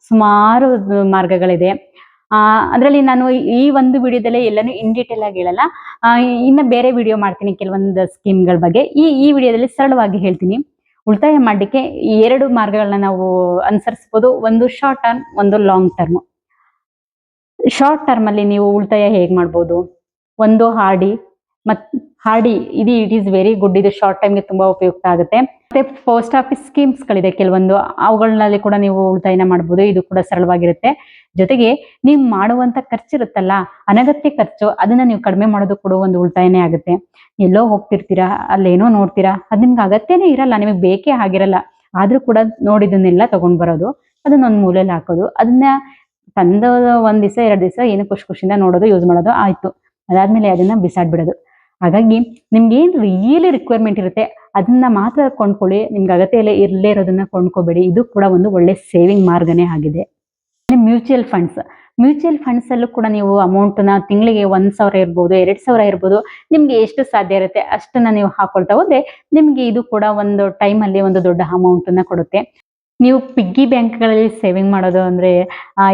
ಸುಮಾರು ಮಾರ್ಗಗಳಿದೆ. ಅದರಲ್ಲಿ ನಾನು ಈ ಒಂದು ವಿಡಿಯೋದಲ್ಲೇ ಎಲ್ಲಾನು ಇನ್ ಡೀಟೇಲ್ ಆಗಿ ಹೇಳಲ್ಲ. ಇನ್ನು ಬೇರೆ ವಿಡಿಯೋ ಮಾಡ್ತೀನಿ ಕೆಲವೊಂದು ಸ್ಕೀಮ್ಗಳ ಬಗ್ಗೆ. ಈ ವಿಡಿಯೋದಲ್ಲಿ ಸರಳವಾಗಿ ಹೇಳ್ತೀನಿ. ಉಳಿತಾಯ ಮಾಡಲಿಕ್ಕೆ 2 ಮಾರ್ಗಗಳನ್ನ ನಾವು ಅನುಸರಿಸಬಹುದು. ಒಂದು ಶಾರ್ಟ್ ಟರ್ಮ್, ಒಂದು ಲಾಂಗ್ ಟರ್ಮ್. ಶಾರ್ಟ್ ಟರ್ಮ್ ಅಲ್ಲಿ ನೀವು ಉಳಿತಾಯ ಹೇಗೆ ಮಾಡ್ಬೋದು? ಒಂದು ಆರ್.ಡಿ ಇದು ಇಟ್ ಈಸ್ ವೆರಿ ಗುಡ್. ಇದು ಶಾರ್ಟ್ ಟೈಮ್ಗೆ ತುಂಬಾ ಉಪಯುಕ್ತ ಆಗುತ್ತೆ. ಮತ್ತೆ ಪೋಸ್ಟ್ ಆಫೀಸ್ ಸ್ಕೀಮ್ಸ್ಗಳಿದೆ ಕೆಲವೊಂದು, ಅವುಗಳಲ್ಲಿ ಕೂಡ ನೀವು ಉಳಿತಾಯನ ಮಾಡ್ಬೋದು. ಇದು ಕೂಡ ಸರಳವಾಗಿರುತ್ತೆ. ಜೊತೆಗೆ ನೀವು ಮಾಡುವಂತ ಖರ್ಚಿರುತ್ತಲ್ಲ, ಅನಗತ್ಯ ಖರ್ಚು, ಅದನ್ನ ನೀವು ಕಡಿಮೆ ಮಾಡೋದು ಕೂಡ ಒಂದು ಉಳಿತಾಯನೇ ಆಗುತ್ತೆ. ಎಲ್ಲೋ ಹೋಗ್ತಿರ್ತೀರಾ, ಅಲ್ಲೇನೋ ನೋಡ್ತೀರಾ, ಅದು ನಿಮ್ಗೆ ಅಗತ್ಯನೇ ಇರಲ್ಲ, ನಿಮಗೆ ಬೇಕೇ ಆಗಿರಲ್ಲ. ಆದ್ರೂ ಕೂಡ ನೋಡಿದನ್ನೆಲ್ಲ ತಗೊಂಡ್ ಬರೋದು, ಅದನ್ನೊಂದು ಮೂಲೆಯಲ್ಲಿ ಹಾಕೋದು, ಅದನ್ನ ತಂದು 1 ದಿವಸ 2 ದಿವಸ ಏನು ಖುಷಿಯಿಂದ ನೋಡೋದು, ಯೂಸ್ ಮಾಡೋದು ಆಯ್ತು. ಅದಾದ್ಮೇಲೆ ಅದನ್ನ ಬಿಸಾಡ್ಬಿಡೋದು. ಹಾಗಾಗಿ ನಿಮ್ಗೆ ಏನ್ ರಿಯಲಿ ರಿಕ್ವೈರ್ಮೆಂಟ್ ಇರುತ್ತೆ ಅದನ್ನ ಮಾತ್ರ ಕೊಂಡ್ಕೊಳ್ಳಿ. ನಿಮ್ಗೆ ಅಗತ್ಯ ಇರಲೇ ಇರೋದನ್ನ ಕೊಂಡ್ಕೋಬೇಡಿ. ಇದು ಕೂಡ ಒಂದು ಒಳ್ಳೆ ಸೇವಿಂಗ್ ಮಾರ್ಗನೇ ಆಗಿದೆ. ಮ್ಯೂಚುವಲ್ ಫಂಡ್ಸ್ ಅಲ್ಲೂ ಕೂಡ ನೀವು ಅಮೌಂಟ್ನ ತಿಂಗಳಿಗೆ 1,000 ಇರ್ಬೋದು, 2,000 ಇರ್ಬೋದು, ನಿಮ್ಗೆ ಎಷ್ಟು ಸಾಧ್ಯ ಇರುತ್ತೆ ಅಷ್ಟನ್ನ ನೀವು ಹಾಕೊಳ್ತಾ ಹೋದ್ರೆ ನಿಮ್ಗೆ ಇದು ಕೂಡ ಒಂದು ಟೈಮಲ್ಲಿ ಒಂದು ದೊಡ್ಡ ಅಮೌಂಟನ್ನ ಕೊಡುತ್ತೆ. ನೀವು ಪಿಗ್ಗಿ ಬ್ಯಾಂಕ್ಗಳಲ್ಲಿ ಸೇವಿಂಗ್ ಮಾಡೋದು ಅಂದ್ರೆ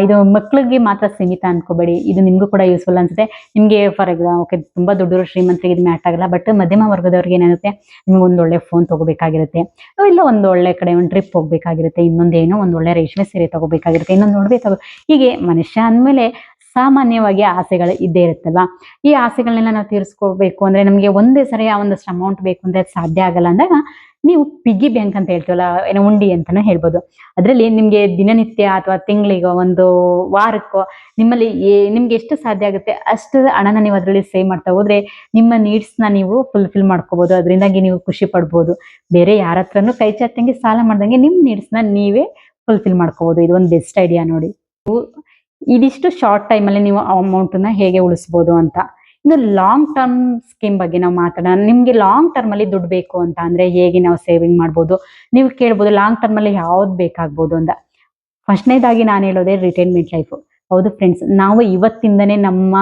ಇದು ಮಕ್ಳಿಗೆ ಮಾತ್ರ ಸೀಮಿತ ಅನ್ಕೋಬೇಡಿ. ಇದು ನಿಮ್ಗೂ ಕೂಡ ಯೂಸ್ಫುಲ್ ಅನ್ಸುತ್ತೆ. ನಿಮ್ಗೆ ಫಾರ್ ಓಕೆ ತುಂಬಾ ದೊಡ್ಡವರು ಶ್ರೀಮಂತರಿಗೆ ಇದು ಮ್ಯಾಟ್ ಆಗಲ್ಲ. ಬಟ್ ಮಧ್ಯಮ ವರ್ಗದವ್ರಿಗೆ ಏನಾಗುತ್ತೆ, ನಿಮ್ಗೆ ಒಂದು ಒಳ್ಳೆ ಫೋನ್ ತಗೋಬೇಕಾಗಿರುತ್ತೆ, ಇಲ್ಲ ಒಂದು ಒಳ್ಳೆ ಕಡೆ ಒಂದು ಟ್ರಿಪ್ ಹೋಗ್ಬೇಕಾಗಿರುತ್ತೆ, ಇನ್ನೊಂದೇನೋ ಒಂದು ಒಳ್ಳೆ ರೇಷ್ಮೆ ಸೀರೆ ತಗೋಬೇಕಾಗಿರುತ್ತೆ, ಇನ್ನೊಂದು ನೋಡ್ಬೇಕು. ಹೀಗೆ ಮನುಷ್ಯ ಅಂದಮೇಲೆ ಸಾಮಾನ್ಯವಾಗಿ ಆಸೆಗಳು ಇದ್ದೇ ಇರುತ್ತಲ್ವಾ. ಈ ಆಸೆಗಳನ್ನೆಲ್ಲ ನಾವು ತೀರಿಸ್ಕೋಬೇಕು ಅಂದ್ರೆ ನಮಗೆ ಒಂದೇ ಸರಿ ಆ ಒಂದಷ್ಟು ಅಮೌಂಟ್ ಬೇಕು ಅಂದ್ರೆ ಸಾಧ್ಯ ಆಗಲ್ಲ ಅಂದಾಗ ನೀವು ಪಿಗ್ಗಿ ಬ್ಯಾಂಕ್ ಅಂತ ಹೇಳ್ತೀವಲ್ಲ, ಏನೋ ಉಂಡಿ ಅಂತಾನೆ ಹೇಳ್ಬೋದು. ಅದರಲ್ಲಿ ನಿಮ್ಗೆ ದಿನನಿತ್ಯ ಅಥವಾ ತಿಂಗಳಿಗೋ ಒಂದು ವಾರಕ್ಕೋ ನಿಮ್ಮಲ್ಲಿ ನಿಮ್ಗೆ ಎಷ್ಟು ಸಾಧ್ಯ ಆಗುತ್ತೆ ಅಷ್ಟು ಹಣನ ನೀವು ಅದರಲ್ಲಿ ಸೇವ್ ಮಾಡ್ತಾ ಹೋದ್ರೆ ನಿಮ್ಮ ನೀಡ್ಸ್ನ ನೀವು ಫುಲ್ಫಿಲ್ ಮಾಡ್ಕೋಬಹುದು. ಅದರಿಂದಾಗಿ ನೀವು ಖುಷಿ ಪಡ್ಬೋದು. ಬೇರೆ ಯಾರ ಹತ್ರನೂ ಕೈ ಚಾಚಂಗೆ ಸಾಲ ಮಾಡ್ದಂಗೆ ನಿಮ್ಮ ನೀಡ್ಸ್ನ ನೀವೇ ಫುಲ್ಫಿಲ್ ಮಾಡ್ಕೋಬಹುದು. ಇದು ಒಂದು ಬೆಸ್ಟ್ ಐಡಿಯಾ ನೋಡಿ. ಇದಿಷ್ಟು ಶಾರ್ಟ್ ಟೈಮಲ್ಲಿ ನೀವು ಅಮೌಂಟನ್ನ ಹೇಗೆ ಉಳಿಸ್ಬೋದು ಅಂತ. ಇನ್ನು ಲಾಂಗ್ ಟರ್ಮ್ ಸ್ಕೀಮ್ ಬಗ್ಗೆ ನಾವು ಮಾತಾಡೋಣ. ನಿಮ್ಗೆ ಲಾಂಗ್ ಟರ್ಮ್ ಅಲ್ಲಿ ದುಡ್ಡು ಬೇಕು ಅಂತ ಅಂದ್ರೆ ಹೇಗೆ ನಾವು ಸೇವಿಂಗ್ ಮಾಡ್ಬೋದು? ನೀವು ಕೇಳ್ಬೋದು ಲಾಂಗ್ ಟರ್ಮ್ ಅಲ್ಲಿ ಯಾವ್ದು ಬೇಕಾಗ್ಬೋದು ಅಂತ. ಫಸ್ಟ್ನೇದಾಗಿ ನಾನು ಹೇಳೋದೇ ರಿಟೈರ್ಮೆಂಟ್ ಲೈಫ್. ಹೌದು ಫ್ರೆಂಡ್ಸ್, ನಾವು ಇವತ್ತಿಂದನೇ ನಮ್ಮ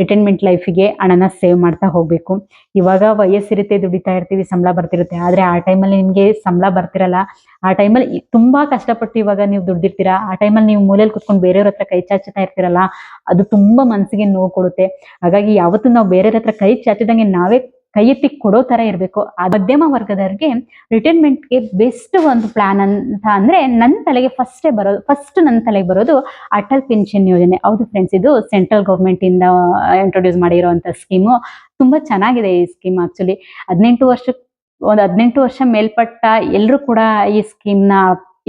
ರಿಟೈರ್ಮೆಂಟ್ ಲೈಫಿಗೆ ಹಣನ ಸೇವ್ ಮಾಡ್ತಾ ಹೋಗ್ಬೇಕು. ಇವಾಗ ವಯಸ್ಸಿರುತ್ತೆ, ದುಡಿತಾ ಇರ್ತೀವಿ, ಸಂಬಳ ಬರ್ತಿರುತ್ತೆ. ಆದ್ರೆ ಆ ಟೈಮಲ್ಲಿ ನಿಮ್ಗೆ ಸಂಬಳ ಬರ್ತಿರಲ್ಲ. ಆ ಟೈಮಲ್ಲಿ ತುಂಬಾ ಕಷ್ಟಪಟ್ಟು ಇವಾಗ ನೀವು ದುಡ್ದಿರ್ತೀರಾ. ಆ ಟೈಮಲ್ಲಿ ನೀವು ಮೂಲೆಯಲ್ಲಿ ಕುತ್ಕೊಂಡು ಬೇರೆಯವ್ರ ಹತ್ರ ಕೈ ಚಾಚುತ್ತಾ ಇರ್ತೀರಲ್ಲ, ಅದು ತುಂಬಾ ಮನಸ್ಸಿಗೆ ನೋವು ಕೊಡುತ್ತೆ. ಹಾಗಾಗಿ ಯಾವತ್ತೂ ನಾವು ಬೇರೆಯವ್ರ ಹತ್ರ ಕೈ ಚಾಚಿದಂಗೆ ನಾವೇ ಕೈ ಎತ್ತಿ ಕೊಡೋ ತರ ಇರಬೇಕು. ಆ ಮಧ್ಯಮ ವರ್ಗದವರಿಗೆ ರಿಟೈರ್ಮೆಂಟ್ಗೆ ಬೆಸ್ಟ್ ಒಂದು ಪ್ಲಾನ್ ಅಂತ ಅಂದ್ರೆ ನನ್ನ ತಲೆಗೆ ಫಸ್ಟ್ ನನ್ನ ತಲೆಗೆ ಬರೋದು ಅಟಲ್ ಪೆನ್ಷನ್ ಯೋಜನೆ. ಹೌದು ಫ್ರೆಂಡ್ಸ್, ಇದು ಸೆಂಟ್ರಲ್ ಗೌರ್ಮೆಂಟ್ ಇಂದ ಇಂಟ್ರೊಡ್ಯೂಸ್ ಮಾಡಿರುವಂತ ಸ್ಕೀಮು. ತುಂಬಾ ಚೆನ್ನಾಗಿದೆ ಈ ಸ್ಕೀಮ್. ಆಕ್ಚುಲಿ 18 ವರ್ಷ ಮೇಲ್ಪಟ್ಟ ಎಲ್ಲರೂ ಕೂಡ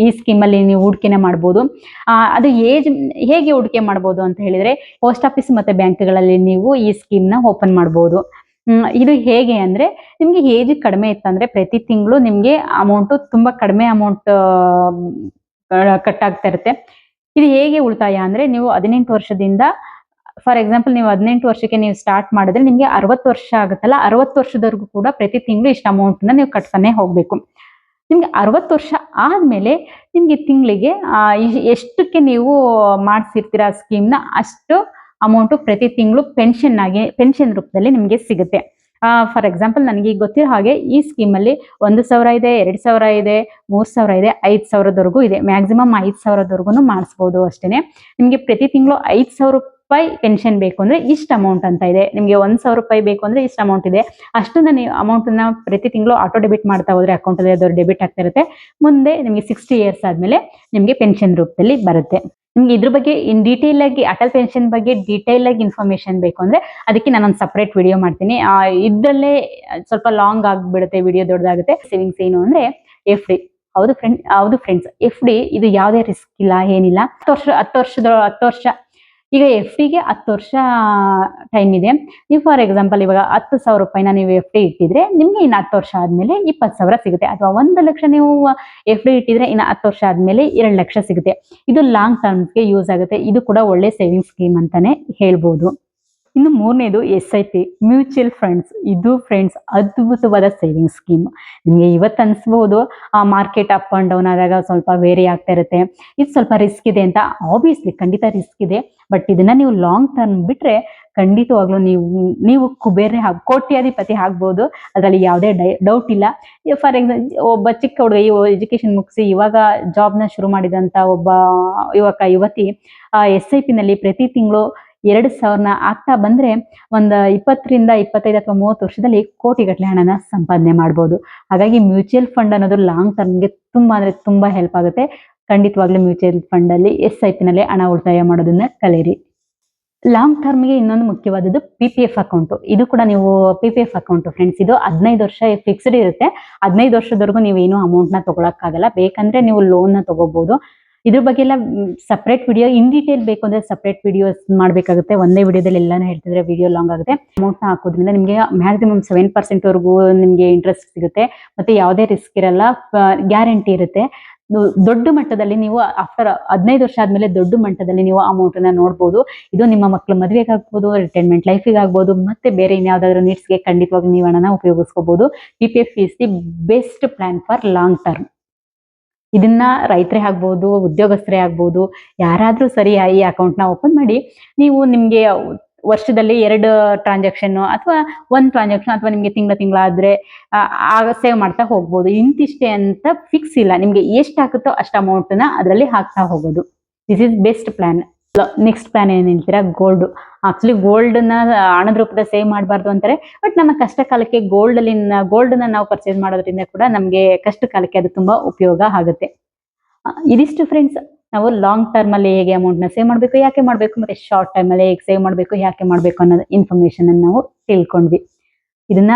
ಈ ಸ್ಕೀಮಲ್ಲಿ ನೀವು ಹೂಡಿಕೆನ ಮಾಡ್ಬೋದು. ಅದು ಹೇಗೆ ಹೂಡಿಕೆ ಮಾಡ್ಬೋದು ಅಂತ ಹೇಳಿದ್ರೆ, ಪೋಸ್ಟ್ ಆಫೀಸ್ ಮತ್ತೆ ಬ್ಯಾಂಕ್ಗಳಲ್ಲಿ ನೀವು ಈ ಸ್ಕೀಮ್ನ ಓಪನ್ ಮಾಡ್ಬೋದು. ಇದು ಹೇಗೆ ಅಂದ್ರೆ, ನಿಮ್ಗೆ ಏಜ್ ಕಡಿಮೆ ಇತ್ತಂದ್ರೆ ಪ್ರತಿ ತಿಂಗಳು ನಿಮ್ಗೆ ಅಮೌಂಟ್ ತುಂಬಾ ಕಡಿಮೆ ಅಮೌಂಟ್ ಕಟ್ ಆಗ್ತಾ ಇರುತ್ತೆ. ಇದು ಹೇಗೆ ಉಳಿತಾಯ ಅಂದ್ರೆ, ನೀವು 18 ವರ್ಷದಿಂದ ಫಾರ್ ಎಕ್ಸಾಂಪಲ್ ನೀವು 18 ವರ್ಷಕ್ಕೆ ನೀವು ಸ್ಟಾರ್ಟ್ ಮಾಡಿದ್ರೆ ನಿಮ್ಗೆ 60 ವರ್ಷ ಆಗುತ್ತಲ್ಲ, 60 ವರ್ಷದವರೆಗೂ ಕೂಡ ಪ್ರತಿ ತಿಂಗಳು ಇಷ್ಟು ಅಮೌಂಟ್ನ ನೀವು ಕಟ್ತಾನೆ ಹೋಗ್ಬೇಕು. ನಿಮ್ಗೆ 60 ವರ್ಷ ಆದ್ಮೇಲೆ ನಿಮ್ಗೆ ತಿಂಗಳಿಗೆ ಎಷ್ಟಕ್ಕೆ ನೀವು ಮಾಡಿಸಿರ್ತೀರಾ ಸ್ಕೀಮ್ನ, ಅಷ್ಟು ಅಮೌಂಟ್ ಪ್ರತಿ ತಿಂಗಳು ಪೆನ್ಷನ್ ರೂಪದಲ್ಲಿ ನಿಮ್ಗೆ ಸಿಗುತ್ತೆ. ಫಾರ್ ಎಕ್ಸಾಂಪಲ್ ನನಗೆ ಈಗ ಗೊತ್ತಿರೋ ಹಾಗೆ ಈ ಸ್ಕೀಮಲ್ಲಿ 1,000 ಇದೆ, 2,000 ಇದೆ, 3,000 ಇದೆ, 5,000ದವರೆಗೂ ಇದೆ. ಮ್ಯಾಕ್ಸಿಮಮ್ 5,000ದವರೆಗೂ ಮಾಡಿಸ್ಬೋದು ಅಷ್ಟೇನೆ. ನಿಮ್ಗೆ ಪ್ರತಿ ತಿಂಗಳು 5,000 ರೂಪಾಯಿ ಪೆನ್ಷನ್ ಬೇಕು ಅಂದ್ರೆ ಇಷ್ಟು ಅಮೌಂಟ್ ಅಂತ ಇದೆ. ನಿಮ್ಗೆ 1,000 ರೂಪಾಯಿ ಬೇಕು ಅಂದ್ರೆ ಇಷ್ಟು ಅಮೌಂಟ್ ಇದೆ. ಅಷ್ಟನ್ನ ನೀವು ಅಮೌಂಟನ್ನ ಪ್ರತಿ ತಿಂಗಳು ಆಟೋ ಡೆಬಿಟ್ ಮಾಡ್ತಾ ಹೋದ್ರೆ ಅಕೌಂಟಲ್ಲಿ ಅದು ಡೆಬಿಟ್ ಆಗ್ತಾ ಇರುತ್ತೆ. ಮುಂದೆ ನಿಮ್ಗೆ 60 ಇಯರ್ಸ್ ಆದ್ಮೇಲೆ ನಿಮ್ಗೆ ಪೆನ್ಷನ್ ರೂಪದಲ್ಲಿ ಬರುತ್ತೆ. ನಿಮ್ಗೆ ಇದ್ರ ಬಗ್ಗೆ ಡೀಟೇಲ್ ಆಗಿ ಅಟಲ್ ಪೆನ್ಷನ್ ಬಗ್ಗೆ ಡೀಟೇಲ್ ಆಗಿ ಇನ್ಫಾರ್ಮೇಶನ್ ಬೇಕು ಅಂದ್ರೆ ಅದಕ್ಕೆ ನಾನೊಂದು ಸಪರೇಟ್ ವಿಡಿಯೋ ಮಾಡ್ತೀನಿ. ಇದ್ರಲ್ಲೇ ಸ್ವಲ್ಪ ಲಾಂಗ್ ಆಗ್ಬಿಡುತ್ತೆ, ವಿಡಿಯೋ ದೊಡ್ಡದಾಗುತ್ತೆ. ಸೇವಿಂಗ್ಸ್ ಏನು ಅಂದ್ರೆ FD. ಹೌದು ಫ್ರೆಂಡ್ಸ್, FD ಇದು ಯಾವುದೇ ರಿಸ್ಕ್ ಇಲ್ಲ, ಏನಿಲ್ಲ. 10 ವರ್ಷ ಈಗ FDಗೆ 10 ವರ್ಷ ಟೈಮ್ ಇದೆ. ನೀವು ಫಾರ್ ಎಕ್ಸಾಂಪಲ್ ಇವಾಗ 10,000 ರೂಪಾಯಿನ ನೀವು FD ಇಟ್ಟಿದ್ರೆ ನಿಮ್ಗೆ ಇನ್ನು 10 ವರ್ಷ ಆದ್ಮೇಲೆ 20,000 ಸಿಗುತ್ತೆ. ಅಥವಾ 1 ಲಕ್ಷ ನೀವು FD ಇಟ್ಟಿದ್ರೆ ಇನ್ನು 10 ವರ್ಷ ಆದ್ಮೇಲೆ 2 ಲಕ್ಷ ಸಿಗುತ್ತೆ. ಇದು ಲಾಂಗ್ ಟರ್ಮ್ಗೆ ಯೂಸ್ ಆಗುತ್ತೆ. ಇದು ಕೂಡ ಒಳ್ಳೆ ಸೇವಿಂಗ್ ಸ್ಕೀಮ್ ಅಂತಾನೆ ಹೇಳ್ಬೋದು. ಇನ್ನು ಮೂರನೇದು SIP, ಮ್ಯೂಚುವಲ್ ಫಂಡ್ಸ್. ಇದು ಫ್ರೆಂಡ್ಸ್ ಅದ್ಭುತವಾದ ಸೇವಿಂಗ್ ಸ್ಕೀಮ್. ನಿಮಗೆ ಇವತ್ತು ಅನ್ಸ್ಬೋದು ಮಾರ್ಕೆಟ್ ಅಪ್ ಅಂಡ್ ಡೌನ್ ಆದಾಗ ಸ್ವಲ್ಪ ವೇರಿ ಆಗ್ತಾ ಇರುತ್ತೆ, ಇದು ಸ್ವಲ್ಪ ರಿಸ್ಕ್ ಇದೆ ಅಂತ. ಆಬ್ವಿಯಸ್ಲಿ ಖಂಡಿತ ರಿಸ್ಕ್ ಇದೆ. ಬಟ್ ಇದನ್ನ ನೀವು ಲಾಂಗ್ ಟರ್ಮ್ ಬಿಟ್ರೆ ಖಂಡಿತವಾಗ್ಲೂ ನೀವು ಕೋಟ್ಯಾಧಿಪತಿ ಆಗ್ಬೋದು. ಅದರಲ್ಲಿ ಯಾವುದೇ ಡೌಟ್ ಇಲ್ಲ. ಫಾರ್ ಎಕ್ಸಾಂಪಲ್ ಒಬ್ಬ ಚಿಕ್ಕ ಹುಡುಗ ಎಜುಕೇಶನ್ ಮುಗಿಸಿ ಇವಾಗ ಜಾಬ್ನ ಶುರು ಮಾಡಿದಂತ ಒಬ್ಬ ಯುವತಿ SIP ನಲ್ಲಿ ಪ್ರತಿ ತಿಂಗಳು 2,000ನ ಆಗ್ತಾ ಬಂದ್ರೆ ಒಂದು 20ರಿಂದ 25 ಅಥವಾ 30 ವರ್ಷದಲ್ಲಿ ಕೋಟಿಗಟ್ಟಲೆ ಹಣನ ಸಂಪಾದನೆ ಮಾಡ್ಬೋದು. ಹಾಗಾಗಿ ಮ್ಯೂಚುವಲ್ ಫಂಡ್ ಅನ್ನೋದು ಲಾಂಗ್ ಟರ್ಮ್ಗೆ ತುಂಬಾ ಅಂದ್ರೆ ತುಂಬಾ ಹೆಲ್ಪ್ ಆಗುತ್ತೆ. ಖಂಡಿತವಾಗ್ಲೂ ಮ್ಯೂಚುವಲ್ ಫಂಡ್ ಅಲ್ಲಿ SIP ನಲ್ಲಿ ಹಣ ಉಳಿತಾಯ ಮಾಡೋದನ್ನ ಕಲೀರಿ. ಲಾಂಗ್ ಟರ್ಮ್ಗೆ ಇನ್ನೊಂದು ಮುಖ್ಯವಾದದ್ದು PPF ಅಕೌಂಟ್. ಇದು ಕೂಡ ನೀವು PPF ಅಕೌಂಟ್ ಫ್ರೆಂಡ್ಸ್, ಇದು 15 ವರ್ಷ ಫಿಕ್ಸ್ಡ್ ಇರುತ್ತೆ. 15 ವರ್ಷದವರೆಗೂ ನೀವು ಏನು ಅಮೌಂಟ್ನ ತಗೊಳಕ್ಕಾಗಲ್ಲ. ಬೇಕಂದ್ರೆ ನೀವು ಲೋನ್ನ ತಗೋಬಹುದು. ಇದ್ರ ಬಗ್ಗೆ ಎಲ್ಲ ಸಪ್ರೇಟ್ ವಿಡಿಯೋ ಇನ್ ಡೀಟೇಲ್ ಬೇಕು ಅಂದ್ರೆ ಸಪ್ರೇಟ್ ವಿಡಿಯೋಸ್ ಮಾಡಬೇಕಾಗುತ್ತೆ. ಒಂದೇ ವಿಡಿಯೋದಲ್ಲಿ ಎಲ್ಲಾನು ಹೇಳ್ತಿದ್ರೆ ವಿಡಿಯೋ ಲಾಂಗ್ ಆಗುತ್ತೆ. ಅಮೌಂಟ್ನ ಹಾಕೋದ್ರಿಂದ ನಿಮಗೆ ಮ್ಯಾಕ್ಸಿಮಮ್ 7% ವರೆಗೂ ನಿಮಗೆ ಇಂಟ್ರೆಸ್ಟ್ ಸಿಗುತ್ತೆ. ಮತ್ತೆ ಯಾವುದೇ ರಿಸ್ಕ್ ಇರಲ್ಲ, ಗ್ಯಾರಂಟಿ ಇರುತ್ತೆ. ದೊಡ್ಡ ಮಟ್ಟದಲ್ಲಿ ನೀವು ಆಫ್ಟರ್ 15 ವರ್ಷ ಆದ್ಮೇಲೆ ದೊಡ್ಡ ಮಟ್ಟದಲ್ಲಿ ನೀವು ಅಮೌಂಟನ್ನ ನೋಡ್ಬೋದು. ಇದು ನಿಮ್ಮ ಮಕ್ಕಳ ಮದುವೆಗೆ ಆಗ್ಬೋದು, ರಿಟೈರ್ಮೆಂಟ್ ಲೈಫಿಗೆ ಆಗ್ಬೋದು, ಮತ್ತೆ ಬೇರೆ ಇನ್ಯಾವುದಾದ್ರೂ ನೀಡ್ಸ್ಗೆ ಖಂಡಿತವಾಗಿ ನೀವು ಹಣನ ಉಪಯೋಗಿಸ್ಕೋಬಹುದು. PPF is the best plan for long term. ಇದನ್ನ ರೈತರೇ ಆಗ್ಬೋದು, ಉದ್ಯೋಗಸ್ಥರೇ ಆಗ್ಬೋದು, ಯಾರಾದ್ರೂ ಸರಿ ಈ ಅಕೌಂಟ್ನ ಓಪನ್ ಮಾಡಿ ನೀವು ನಿಮ್ಗೆ ವರ್ಷದಲ್ಲಿ 2 ಟ್ರಾನ್ಸಾಕ್ಷನ್ ಅಥವಾ 1 ಟ್ರಾನ್ಸಾಕ್ಷನ್ ಅಥವಾ ನಿಮ್ಗೆ ತಿಂಗಳಾದ್ರೆ ಸೇವ್ ಮಾಡ್ತಾ ಹೋಗ್ಬೋದು. ಇಂತಿಷ್ಟೇ ಅಂತ ಫಿಕ್ಸ್ ಇಲ್ಲ, ನಿಮ್ಗೆ ಎಷ್ಟು ಹಾಕುತ್ತೋ ಅಷ್ಟು ಅಮೌಂಟ್ ನ ಅದರಲ್ಲಿ ಹಾಕ್ತಾ ಹೋಗೋದು. This is best plan. Next plan ಏನ್ ಹೇಳ್ತೀರಾ? ಗೋಲ್ಡ್. ಆಕ್ಚುಲಿ ಗೋಲ್ಡ್ ನ ಹಣದ ರೂಪದ ಸೇವ್ ಮಾಡಬಾರ್ದು ಅಂತಾರೆ, ಬಟ್ ನಮ್ಮ ಕಷ್ಟ ಕಾಲಕ್ಕೆ ಗೋಲ್ಡ್ ನ ನಾವು ಪರ್ಚೇಸ್ ಮಾಡೋದ್ರಿಂದ ಕೂಡ ನಮ್ಗೆ ಕಷ್ಟ ಕಾಲಕ್ಕೆ ಅದು ತುಂಬಾ ಉಪಯೋಗ ಆಗುತ್ತೆ. ಇದಿಷ್ಟು ಫ್ರೆಂಡ್ಸ್, ನಾವು ಲಾಂಗ್ ಟರ್ಮ್ ಅಲ್ಲಿ ಹೇಗೆ ಅಮೌಂಟ್ ನ ಸೇವ್ ಮಾಡಬೇಕು, ಯಾಕೆ ಮಾಡಬೇಕು, ಮತ್ತೆ ಶಾರ್ಟ್ ಟೈಮ್ ಅಲ್ಲಿ ಹೇಗೆ ಸೇವ್ ಮಾಡಬೇಕು, ಯಾಕೆ ಮಾಡಬೇಕು ಅನ್ನೋದು ಇನ್ಫಾರ್ಮೇಶನ್ ಅನ್ನು ನಾವು ತಿಳ್ಕೊಂಡ್ವಿ. ಇದನ್ನ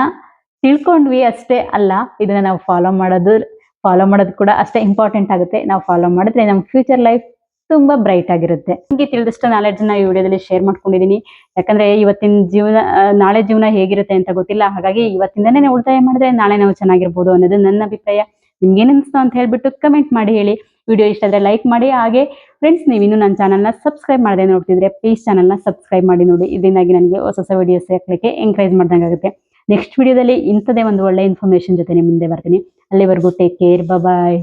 ತಿಳ್ಕೊಂಡ್ವಿ ಅಷ್ಟೇ ಅಲ್ಲ, ಇದನ್ನ ನಾವು ಫಾಲೋ ಮಾಡೋದು ಕೂಡ ಅಷ್ಟೇ ಇಂಪಾರ್ಟೆಂಟ್ ಆಗುತ್ತೆ. ನಾವು ಫಾಲೋ ಮಾಡಿದ್ರೆ ನಮ್ಮ ಫ್ಯೂಚರ್ ಲೈಫ್ ತುಂಬಾ ಬ್ರೈಟ್ ಆಗಿರುತ್ತೆ. ನಿಮಗೆ ತಿಳಿದಷ್ಟು ನಾಲೆಡ್ಜ್ ನ ಈ ವಿಡಿಯೋದಲ್ಲಿ ಶೇರ್ ಮಾಡ್ಕೊಂಡಿದೀನಿ. ಯಾಕಂದ್ರೆ ಇವತ್ತಿನ ಜೀವನ, ನಾಳೆ ಜೀವನ ಹೇಗಿರುತ್ತೆ ಅಂತ ಗೊತ್ತಿಲ್ಲ. ಹಾಗಾಗಿ ಇವತ್ತಿಂದನೇ ಉಳಿತಾಯ ಮಾಡಿದ್ರೆ ನಾಳೆ ನಾವು ಚೆನ್ನಾಗಿರ್ಬೋದು ಅನ್ನೋದು ನನ್ನ ಅಭಿಪ್ರಾಯ. ನಿಮ್ಗೆ ಏನ್ ಅನ್ಸ್ತು ಅಂತ ಹೇಳ್ಬಿಟ್ಟು ಕಮೆಂಟ್ ಮಾಡಿ ಹೇಳಿ. ವಿಡಿಯೋ ಇಷ್ಟ ಆದ್ರೆ ಲೈಕ್ ಮಾಡಿ. ಹಾಗೆ ಫ್ರೆಂಡ್ಸ್, ನೀವು ಇನ್ನೂ ನನ್ನ ಚಾನಲ್ನ ಸಬ್ಸ್ಕ್ರೈಬ್ ಮಾಡದೆ ನೋಡ್ತಿದ್ರೆ ಪ್ಲೀಸ್ ಚಾನಲ್ನ ಸಬ್ಸ್ಕ್ರೈಬ್ ಮಾಡಿ ನೋಡಿ. ಇದರಿಂದಾಗಿ ನನಗೆ ಹೊಸ ವಿಡಿಯೋಸ್ ಹಾಕ್ಲಿಕ್ಕೆ ಎಂಕರೇಜ್ ಮಾಡ್ದಂಗೆ ಆಗುತ್ತೆ. ನೆಕ್ಸ್ಟ್ ವಿಡಿಯೋದಲ್ಲಿ ಇಂಥದೇ ಒಂದು ಒಳ್ಳೆ ಇನ್ಫಾರ್ಮೇಶನ್ ಜೊತೆ ಮುಂದೆ ಬರ್ತೀನಿ. ಅಲ್ಲಿವರೆಗೂ ಟೇಕ್ ಕೇರ್, ಬಾಯ್.